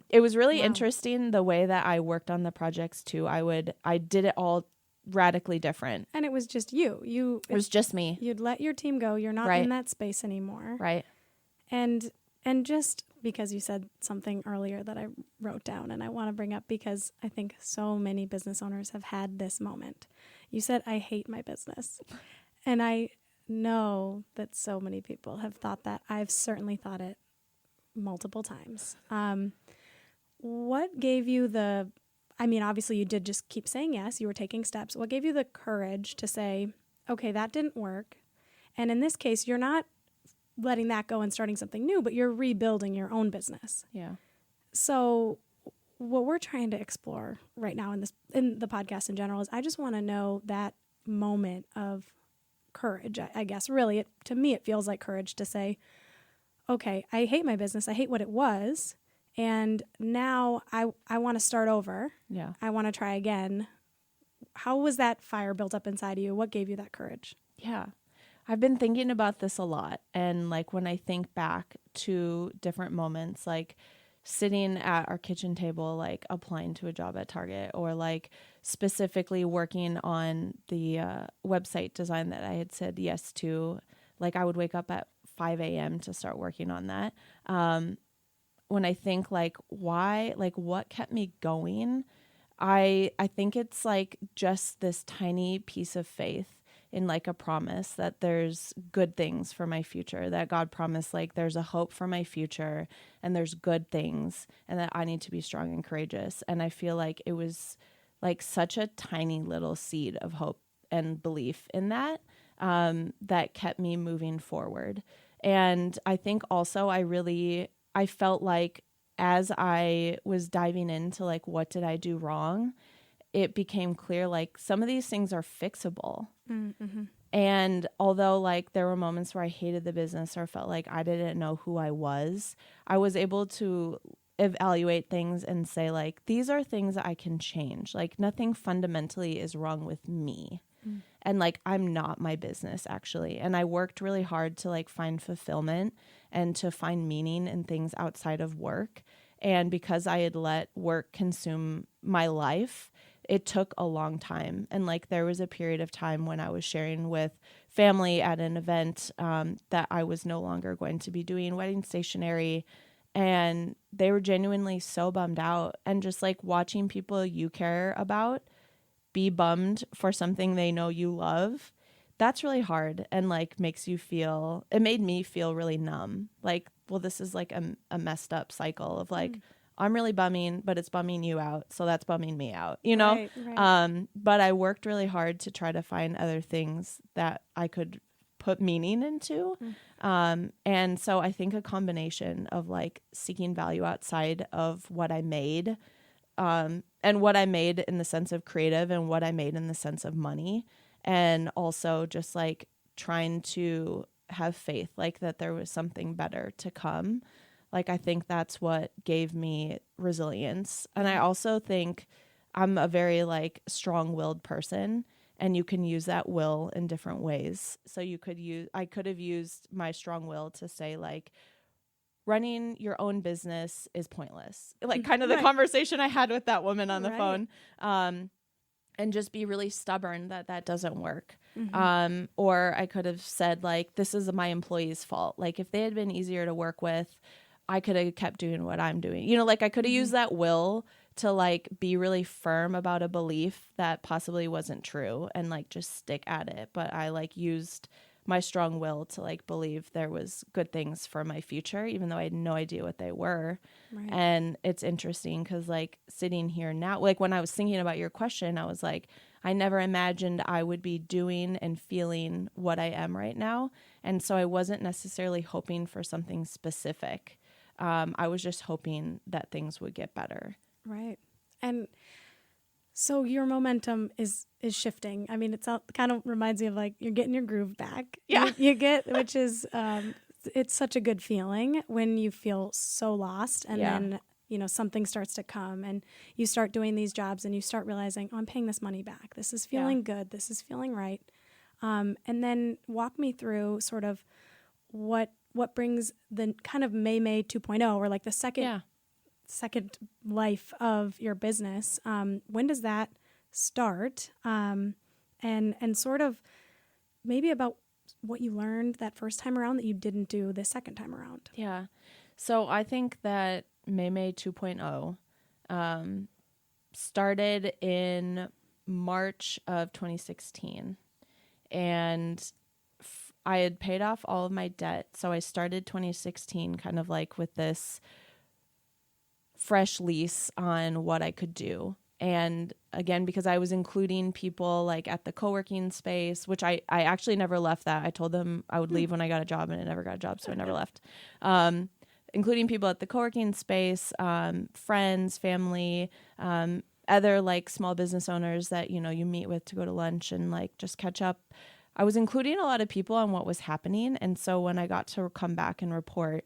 Speaker 2: it was really interesting the way that I worked on the projects too. I did it all radically different.
Speaker 1: And it was just you.
Speaker 2: It was just me.
Speaker 1: You'd let your team go. You're not in that space anymore.
Speaker 2: Right.
Speaker 1: And just because you said something earlier that I wrote down and I want to bring up because I think so many business owners have had this moment. You said, I hate my business. And I know that so many people have thought that. I've certainly thought it multiple times. What gave you obviously you did just keep saying yes, you were taking steps. What gave you the courage to say, okay, that didn't work. And in this case, you're not letting that go and starting something new, but you're rebuilding your own business.
Speaker 2: Yeah.
Speaker 1: So what we're trying to explore right now in the podcast in general is I just want to know that moment of courage. I guess really to me, it feels like courage to say, okay, I hate my business. I hate what it was. And now I want to start over.
Speaker 2: Yeah.
Speaker 1: I want to try again. How was that fire built up inside of you? What gave you that courage?
Speaker 2: Yeah. I've been thinking about this a lot. And like when I think back to different moments, like sitting at our kitchen table, like applying to a job at Target, or like specifically working on the website design that I had said yes to, like I would wake up at 5 a.m. to start working on that. When I think like why, like what kept me going, I think it's like just this tiny piece of faith in like a promise that there's good things for my future, that God promised like there's a hope for my future and there's good things and that I need to be strong and courageous. And I feel like it was like such a tiny little seed of hope and belief in that, that kept me moving forward. And I think also I felt like as I was diving into like, what did I do wrong? It became clear, like some of these things are fixable. Mm-hmm. And although like there were moments where I hated the business or felt like I didn't know who I was able to evaluate things and say, like, these are things that I can change. Like, nothing fundamentally is wrong with me. And like, I'm not my business, actually. And I worked really hard to like find fulfillment and to find meaning in things outside of work. And because I had let work consume my life, it took a long time. And like, there was a period of time when I was sharing with family at an event that I was no longer going to be doing wedding stationery. And they were genuinely so bummed out. And just like watching people you care about be bummed for something they know you love, that's really hard, and like it made me feel really numb. Like, well, this is like a messed up cycle of like, I'm really bumming, but it's bumming you out, so that's bumming me out, you know?
Speaker 1: Right.
Speaker 2: But I worked really hard to try to find other things that I could put meaning into. And so I think a combination of like seeking value outside of what I made, and what I made in the sense of creative and what I made in the sense of money. And also just like trying to have faith, like that there was something better to come. Like, I think that's what gave me resilience. And I also think I'm a very like strong-willed person, and you can use that will in different ways. So I could have used my strong will to say like, running your own business is pointless. Like kind of the conversation I had with that woman on the phone, and just be really stubborn that doesn't work. Or I could have said like, this is my employees' fault. Like, if they had been easier to work with, I could have kept doing what I'm doing. You know, like I could have used that will to like be really firm about a belief that possibly wasn't true and like just stick at it. But I like used my strong will to like believe there was good things for my future, even though I had no idea what they were.
Speaker 1: Right.
Speaker 2: And it's interesting because like sitting here now, like when I was thinking about your question, I was like, I never imagined I would be doing and feeling what I am right now. And so I wasn't necessarily hoping for something specific. I was just hoping that things would get better.
Speaker 1: Right. And so your momentum is shifting. I mean, kind of reminds me of like you're getting your groove back.
Speaker 2: Yeah.
Speaker 1: You get, which is, it's such a good feeling when you feel so lost, and then, you know, something starts to come and you start doing these jobs and you start realizing, oh, I'm paying this money back. This is feeling good. This is feeling right. And then walk me through sort of what brings the kind of May 2.0, or like the second life of your business. When does that start? And sort of maybe about what you learned that first time around that you didn't do the second time around.
Speaker 2: Yeah. So I think that May 2.0 started in March of 2016. And I had paid off all of my debt. So I started 2016 kind of like with this fresh lease on what I could do. And again, because I was including people like at the co-working space, which I actually never left that. I told them I would leave when I got a job, and I never got a job, so I never left. Including people at the co-working space, friends, family, other like small business owners that, you know, you meet with to go to lunch and like just catch up. I was including a lot of people on what was happening. And so when I got to come back and report,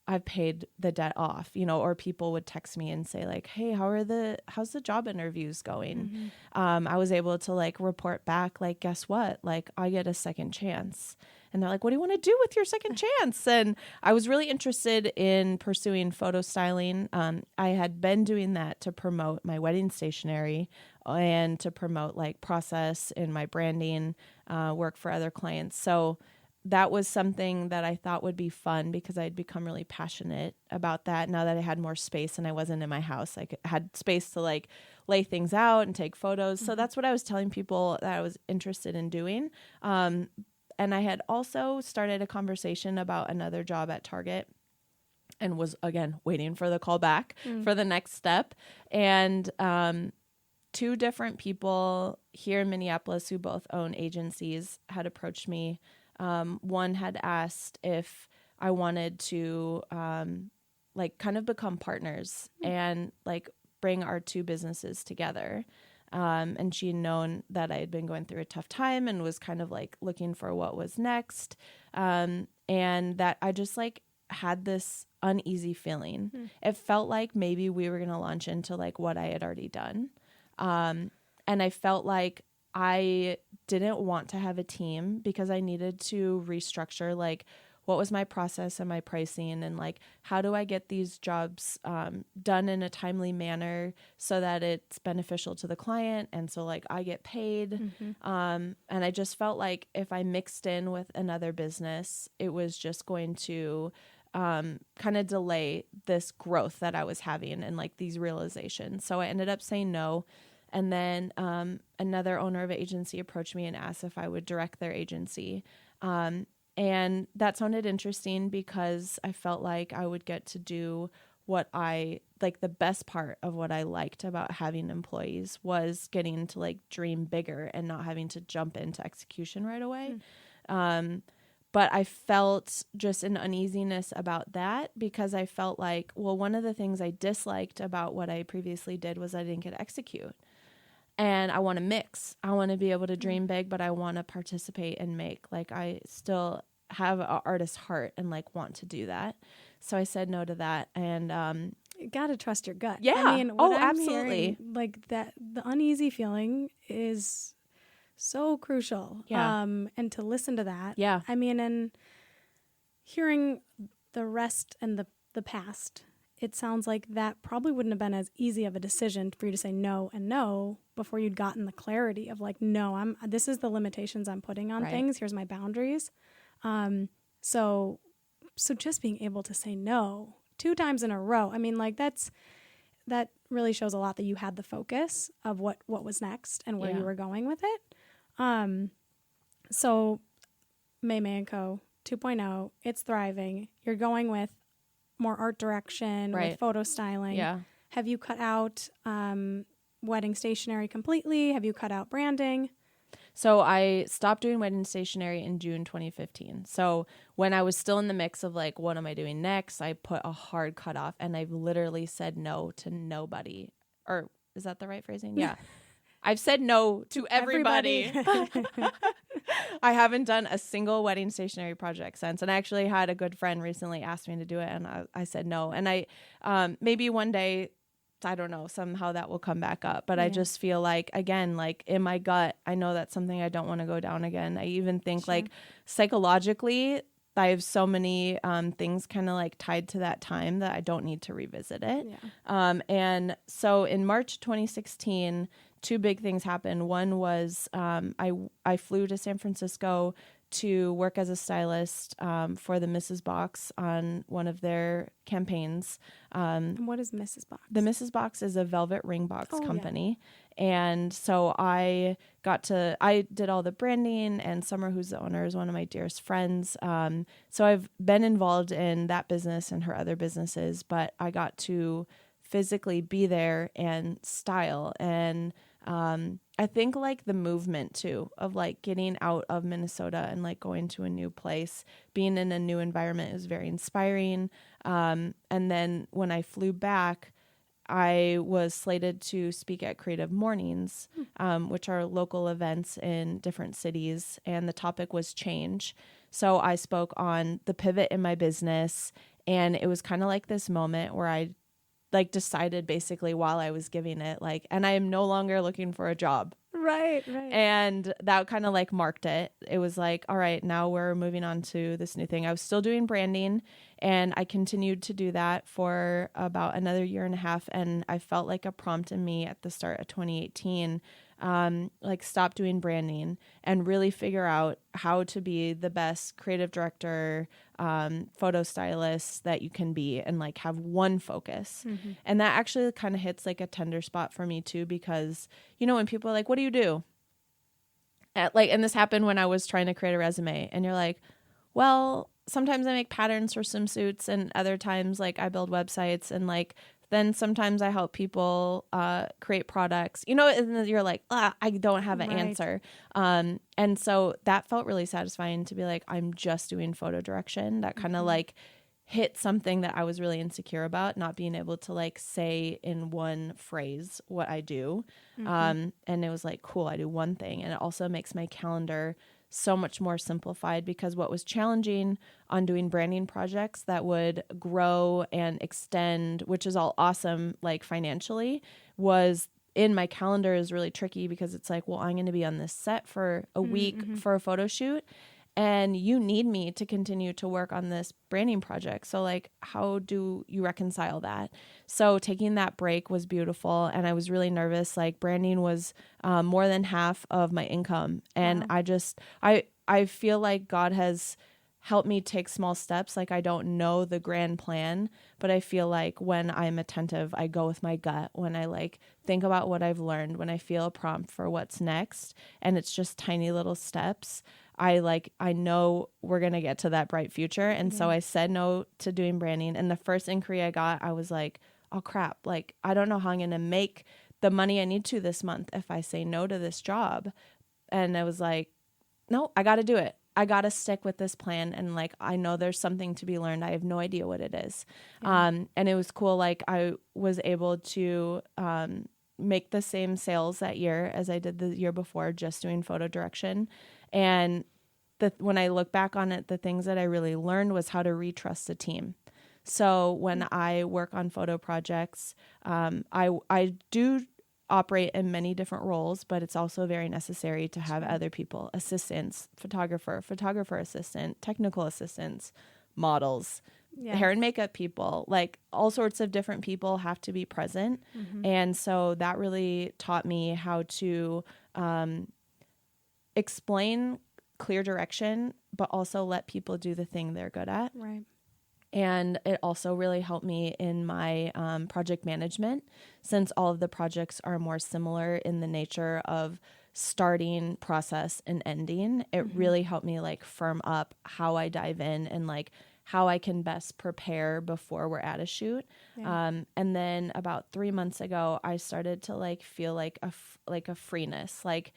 Speaker 2: I've paid the debt off, you know, or people would text me and say like, hey, how's the job interviews going? I was able to like report back, like, guess what? Like, I get a second chance. And they're like, what do you want to do with your second chance? And I was really interested in pursuing photo styling. I had been doing that to promote my wedding stationery and to promote like process in my branding, work for other clients. So that was something that I thought would be fun because I'd become really passionate about that. Now that I had more space and I wasn't in my house, I had space to like lay things out and take photos. So that's what I was telling people that I was interested in doing. And I had also started a conversation about another job at Target and was, again, waiting for the call back for the next step. And two different people here in Minneapolis who both own agencies had approached me. One had asked if I wanted to like kind of become partners and like bring our two businesses together. And she had known that I had been going through a tough time and was kind of like looking for what was next. And that I just like had this uneasy feeling. It felt like maybe we were going to launch into like what I had already done. And I felt like I didn't want to have a team because I needed to restructure like what was my process and my pricing, and like how do I get these jobs done in a timely manner so that it's beneficial to the client and so like I get paid. And I just felt like if I mixed in with another business, it was just going to kind of delay this growth that I was having and like these realizations. So I ended up saying no. And then another owner of an agency approached me and asked if I would direct their agency. And that sounded interesting because I felt like I would get to do what I like. The best part of what I liked about having employees was getting to like dream bigger and not having to jump into execution right away. But I felt just an uneasiness about that because I felt like, well, one of the things I disliked about what I previously did was I didn't get to execute. And I want to mix. I want to be able to dream big, but I want to participate and make. Like I still have an artist heart and like want to do that. So I said no to that. And
Speaker 1: you got to trust your gut.
Speaker 2: Yeah.
Speaker 1: I mean, what I'm
Speaker 2: absolutely.
Speaker 1: hearing, like that, the uneasy feeling is so crucial.
Speaker 2: Yeah.
Speaker 1: And to listen to that.
Speaker 2: Yeah.
Speaker 1: I mean, and hearing the rest and the past, it sounds like that probably wouldn't have been as easy of a decision for you to say no and no before you'd gotten the clarity of like, no, this is the limitations I'm putting on things. Here's my boundaries. So just being able to say no 2 times in a row, I mean, like that really shows a lot that you had the focus of what was next and where you were going with it. So May & Co. 2.0, it's thriving. You're going with more art direction, with photo styling.
Speaker 2: Yeah.
Speaker 1: Have you cut out wedding stationery completely? Have you cut out branding?
Speaker 2: So I stopped doing wedding stationery in June 2015. So when I was still in the mix of like, what am I doing next? I put a hard cutoff and I've literally said no to nobody. Or is that the right phrasing? Yeah. I've said no to everybody. I haven't done a single wedding stationery project since. And I actually had a good friend recently ask me to do it and I said no. And I maybe one day, I don't know, somehow that will come back up. But I just feel like, again, like in my gut, I know that's something I don't want to go down again. I even think like psychologically, I have so many things kind of like tied to that time that I don't need to revisit it. Yeah. And so in March 2016, 2 big things happened. One was I flew to San Francisco to work as a stylist for the Mrs. Box on one of their campaigns.
Speaker 1: And what is Mrs. Box?
Speaker 2: The Mrs. Box is a velvet ring box company. Yeah. And so I did all the branding, and Summer, who's the owner, is one of my dearest friends. So I've been involved in that business and her other businesses, but I got to physically be there and style. And I think like the movement too of like getting out of Minnesota and like going to a new place, being in a new environment is very inspiring. And then when I flew back, I was slated to speak at Creative Mornings, which are local events in different cities. And the topic was change. So I spoke on the pivot in my business. And it was kind of like this moment where I like decided basically while I was giving it, like, and I am no longer looking for a job.
Speaker 1: Right.
Speaker 2: And that kind of like marked it. It was like, all right, now we're moving on to this new thing. I was still doing branding and I continued to do that for about another year and a half. And I felt like a prompt in me at the start of 2018, like stop doing branding and really figure out how to be the best creative director, photo stylist that you can be, and like have one focus. Mm-hmm. And that actually kind of hits like a tender spot for me too, because you know, when people are like, what do you do? And this happened when I was trying to create a resume, and you're like, well, sometimes I make patterns for swimsuits, and other times like I build websites, and like then sometimes I help people create products, you know, and then you're like, I don't have an answer. And so that felt really satisfying to be like, I'm just doing photo direction. That kind of like hit something that I was really insecure about, not being able to like say in one phrase what I do. And it was like, cool, I do one thing. And it also makes my calendar so much more simplified, because what was challenging on doing branding projects that would grow and extend, which is all awesome, like financially, was in my calendar is really tricky, because it's like, well, I'm going to be on this set for a week for a photo shoot, and you need me to continue to work on this branding project. So like, how do you reconcile that? So taking that break was beautiful. And I was really nervous. Like, branding was more than half of my income. And wow. I feel like God has helped me take small steps. Like, I don't know the grand plan, but I feel like when I'm attentive, I go with my gut. When I like think about what I've learned, when I feel a prompt for what's next, and it's just tiny little steps, I know we're going to get to that bright future. And so I said no to doing branding. And the first inquiry I got, I was like, oh crap. Like, I don't know how I'm going to make the money I need to this month if I say no to this job. And I was like, no, I got to do it. I got to stick with this plan. And like, I know there's something to be learned. I have no idea what it is. Yeah. And it was cool. Like, I was able to, make the same sales that year as I did the year before, just doing photo direction. And when I look back on it, the things that I really learned was how to retrust a team. So when I work on photo projects, I do operate in many different roles, but it's also very necessary to have other people, assistants, photographer assistant, technical assistants, models, hair and makeup people, like all sorts of different people have to be present. And so that really taught me how to explain clear direction, but also let people do the thing they're good at.
Speaker 1: Right.
Speaker 2: And it also really helped me in my project management, since all of the projects are more similar in the nature of starting, process, and ending. It really helped me like firm up how I dive in and like how I can best prepare before we're at a shoot. Yeah. And then about 3 months ago, I started to like feel like a freeness, like,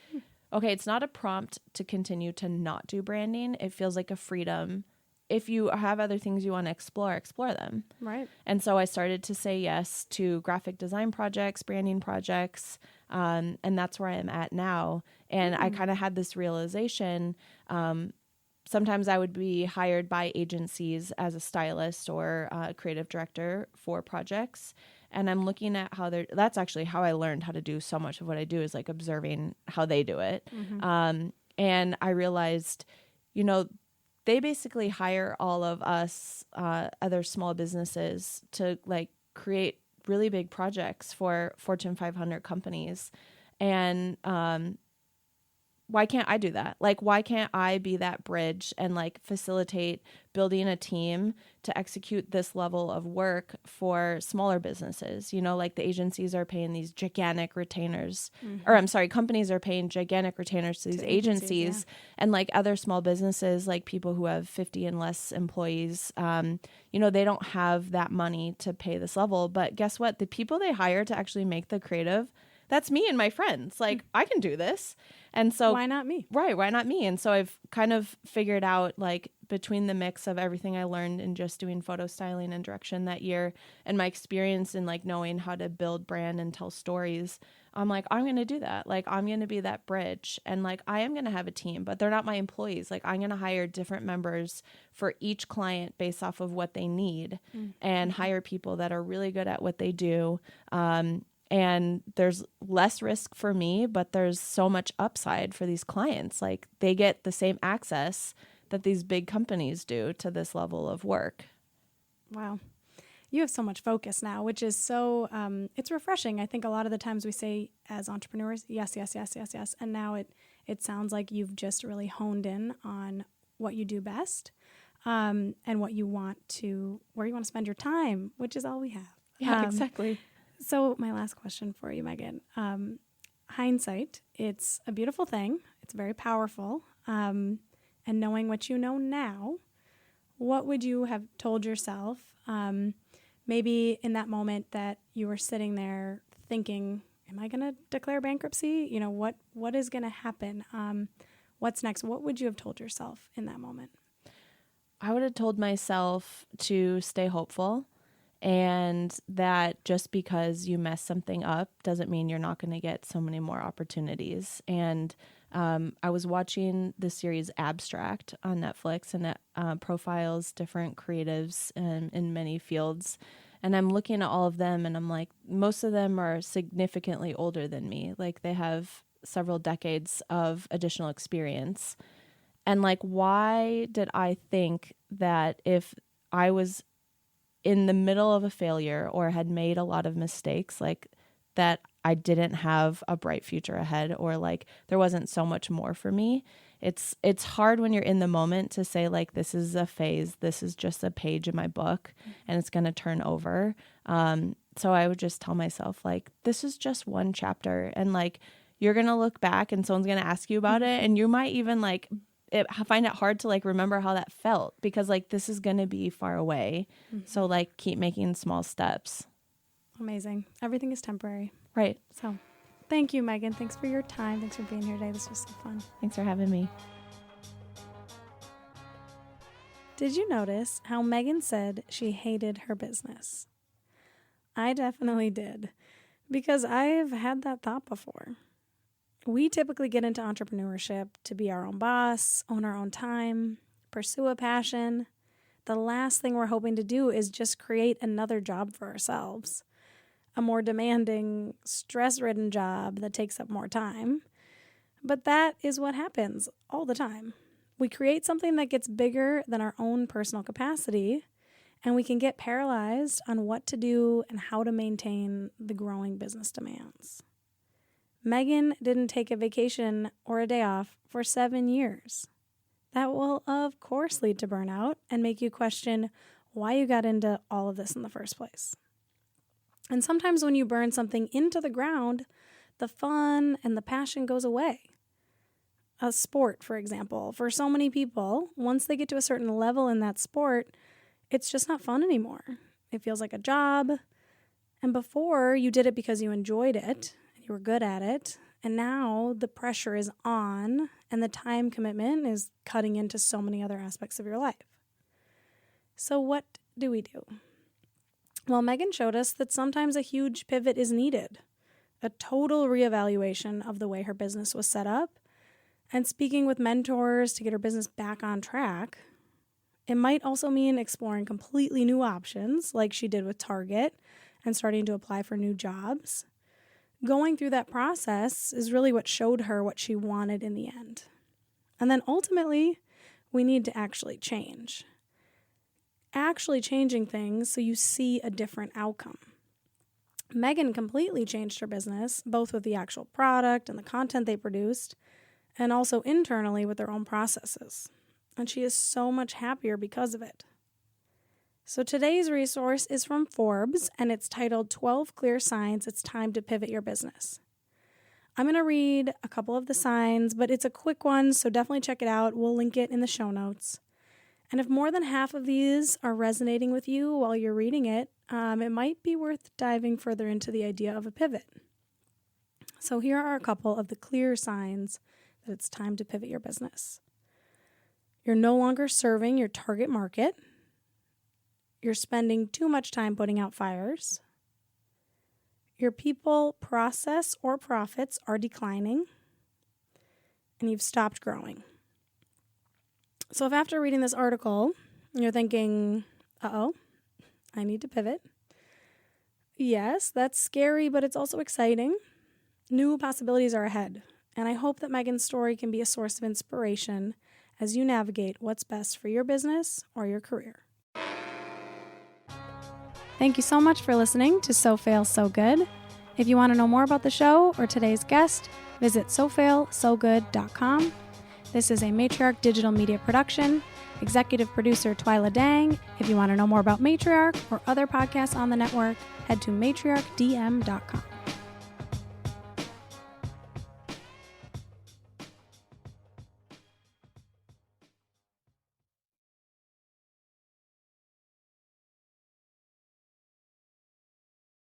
Speaker 2: okay, it's not a prompt to continue to not do branding. It feels like a freedom. If you have other things you want to explore them. Right. And so I started to say yes to graphic design projects, branding projects, and that's where I am at now. And I kind of had this realization. Sometimes I would be hired by agencies as a stylist or a creative director for projects. And I'm looking at that's actually how I learned how to do so much of what I do, is like observing how they do it. And I realized, they basically hire all of us, other small businesses, to like create really big projects for Fortune 500 companies. And, why can't I do that? Like, why can't I be that bridge and like facilitate building a team to execute this level of work for smaller businesses? Like the agencies are paying these gigantic retainers, or I'm sorry, companies are paying gigantic retainers to these agencies, and like other small businesses, like people who have 50 and less employees, they don't have that money to pay this level. But guess what? The people they hire to actually make the creative, that's me and my friends. Like, I can do this. And so
Speaker 1: why not me?
Speaker 2: Right. Why not me? And so I've kind of figured out, like, between the mix of everything I learned in just doing photo styling and direction that year and my experience in like knowing how to build brand and tell stories, I'm like, I'm going to do that. Like, I'm going to be that bridge. And like, I am going to have a team, but they're not my employees. Like, I'm going to hire different members for each client based off of what they need, and hire people that are really good at what they do. And there's less risk for me, but there's so much upside for these clients. Like, they get the same access that these big companies do to this level of work.
Speaker 1: Wow. You have so much focus now, which is so, it's refreshing. I think a lot of the times we say as entrepreneurs, yes, yes, yes, yes, yes. And now it sounds like you've just really honed in on what you do best, and where you want to spend your time, which is all we have.
Speaker 2: Yeah, exactly.
Speaker 1: So my last question for you, Megan, hindsight, it's a beautiful thing. It's very powerful. And knowing what you know now, what would you have told yourself, maybe in that moment that you were sitting there thinking, am I going to declare bankruptcy? What is going to happen? What's next? What would you have told yourself in that moment?
Speaker 2: I would have told myself to stay hopeful and that just because you mess something up doesn't mean you're not going to get so many more opportunities. And I was watching the series Abstract on Netflix, and it profiles different creatives in many fields. And I'm looking at all of them, and I'm like, most of them are significantly older than me. Like, they have several decades of additional experience. And like, why did I think that if I was in the middle of a failure or had made a lot of mistakes, like that I didn't have a bright future ahead, or like there wasn't so much more for me? It's hard when you're in the moment to say like, this is a phase, this is just a page in my book, and it's going to turn over. So I would just tell myself like, this is just one chapter, and like, you're going to look back and someone's going to ask you about it, and you might even like find it hard to like remember how that felt, because like, this is going to be far away. So like, keep making small steps.
Speaker 1: Amazing. Everything is temporary.
Speaker 2: Right.
Speaker 1: So thank you, Megan. Thanks for your time. Thanks for being here today. This was so fun.
Speaker 2: Thanks for having me.
Speaker 1: Did you notice how Megan said she hated her business? I definitely did, because I've had that thought before. We typically get into entrepreneurship to be our own boss, own our own time, pursue a passion. The last thing we're hoping to do is just create another job for ourselves, a more demanding, stress-ridden job that takes up more time. But that is what happens all the time. We create something that gets bigger than our own personal capacity, and we can get paralyzed on what to do and how to maintain the growing business demands. Megan didn't take a vacation or a day off for 7 years. That will, of course, lead to burnout and make you question why you got into all of this in the first place. And sometimes when you burn something into the ground, the fun and the passion goes away. A sport, for example, for so many people, once they get to a certain level in that sport, it's just not fun anymore. It feels like a job. And before, you did it because you enjoyed it, you were good at it, and now the pressure is on and the time commitment is cutting into so many other aspects of your life. So what do we do? Well, Megan showed us that sometimes a huge pivot is needed, a total reevaluation of the way her business was set up, and speaking with mentors to get her business back on track. It might also mean exploring completely new options, like she did with Target, and starting to apply for new jobs. Going through that process is really what showed her what she wanted in the end. And then ultimately, we need to actually change. Actually changing things so you see a different outcome. Megan completely changed her business, both with the actual product and the content they produced, and also internally with their own processes. And she is so much happier because of it. So today's resource is from Forbes, and it's titled 12 Clear Signs It's Time to Pivot Your Business. I'm going to read a couple of the signs, but it's a quick one, so definitely check it out. We'll link it in the show notes. And if more than half of these are resonating with you while you're reading it, it might be worth diving further into the idea of a pivot. So here are a couple of the clear signs that it's time to pivot your business. You're no longer serving your target market. You're spending too much time putting out fires. Your people, process, or profits are declining. And you've stopped growing. So if after reading this article, you're thinking, uh-oh, I need to pivot. Yes, that's scary, but it's also exciting. New possibilities are ahead. And I hope that Megan's story can be a source of inspiration as you navigate what's best for your business or your career. Thank you so much for listening to So Fail, So Good. If you want to know more about the show or today's guest, visit sofailsogood.com. This is a Matriarch Digital Media production. Executive producer Twyla Dang. If you want to know more about Matriarch or other podcasts on the network, head to matriarchdm.com.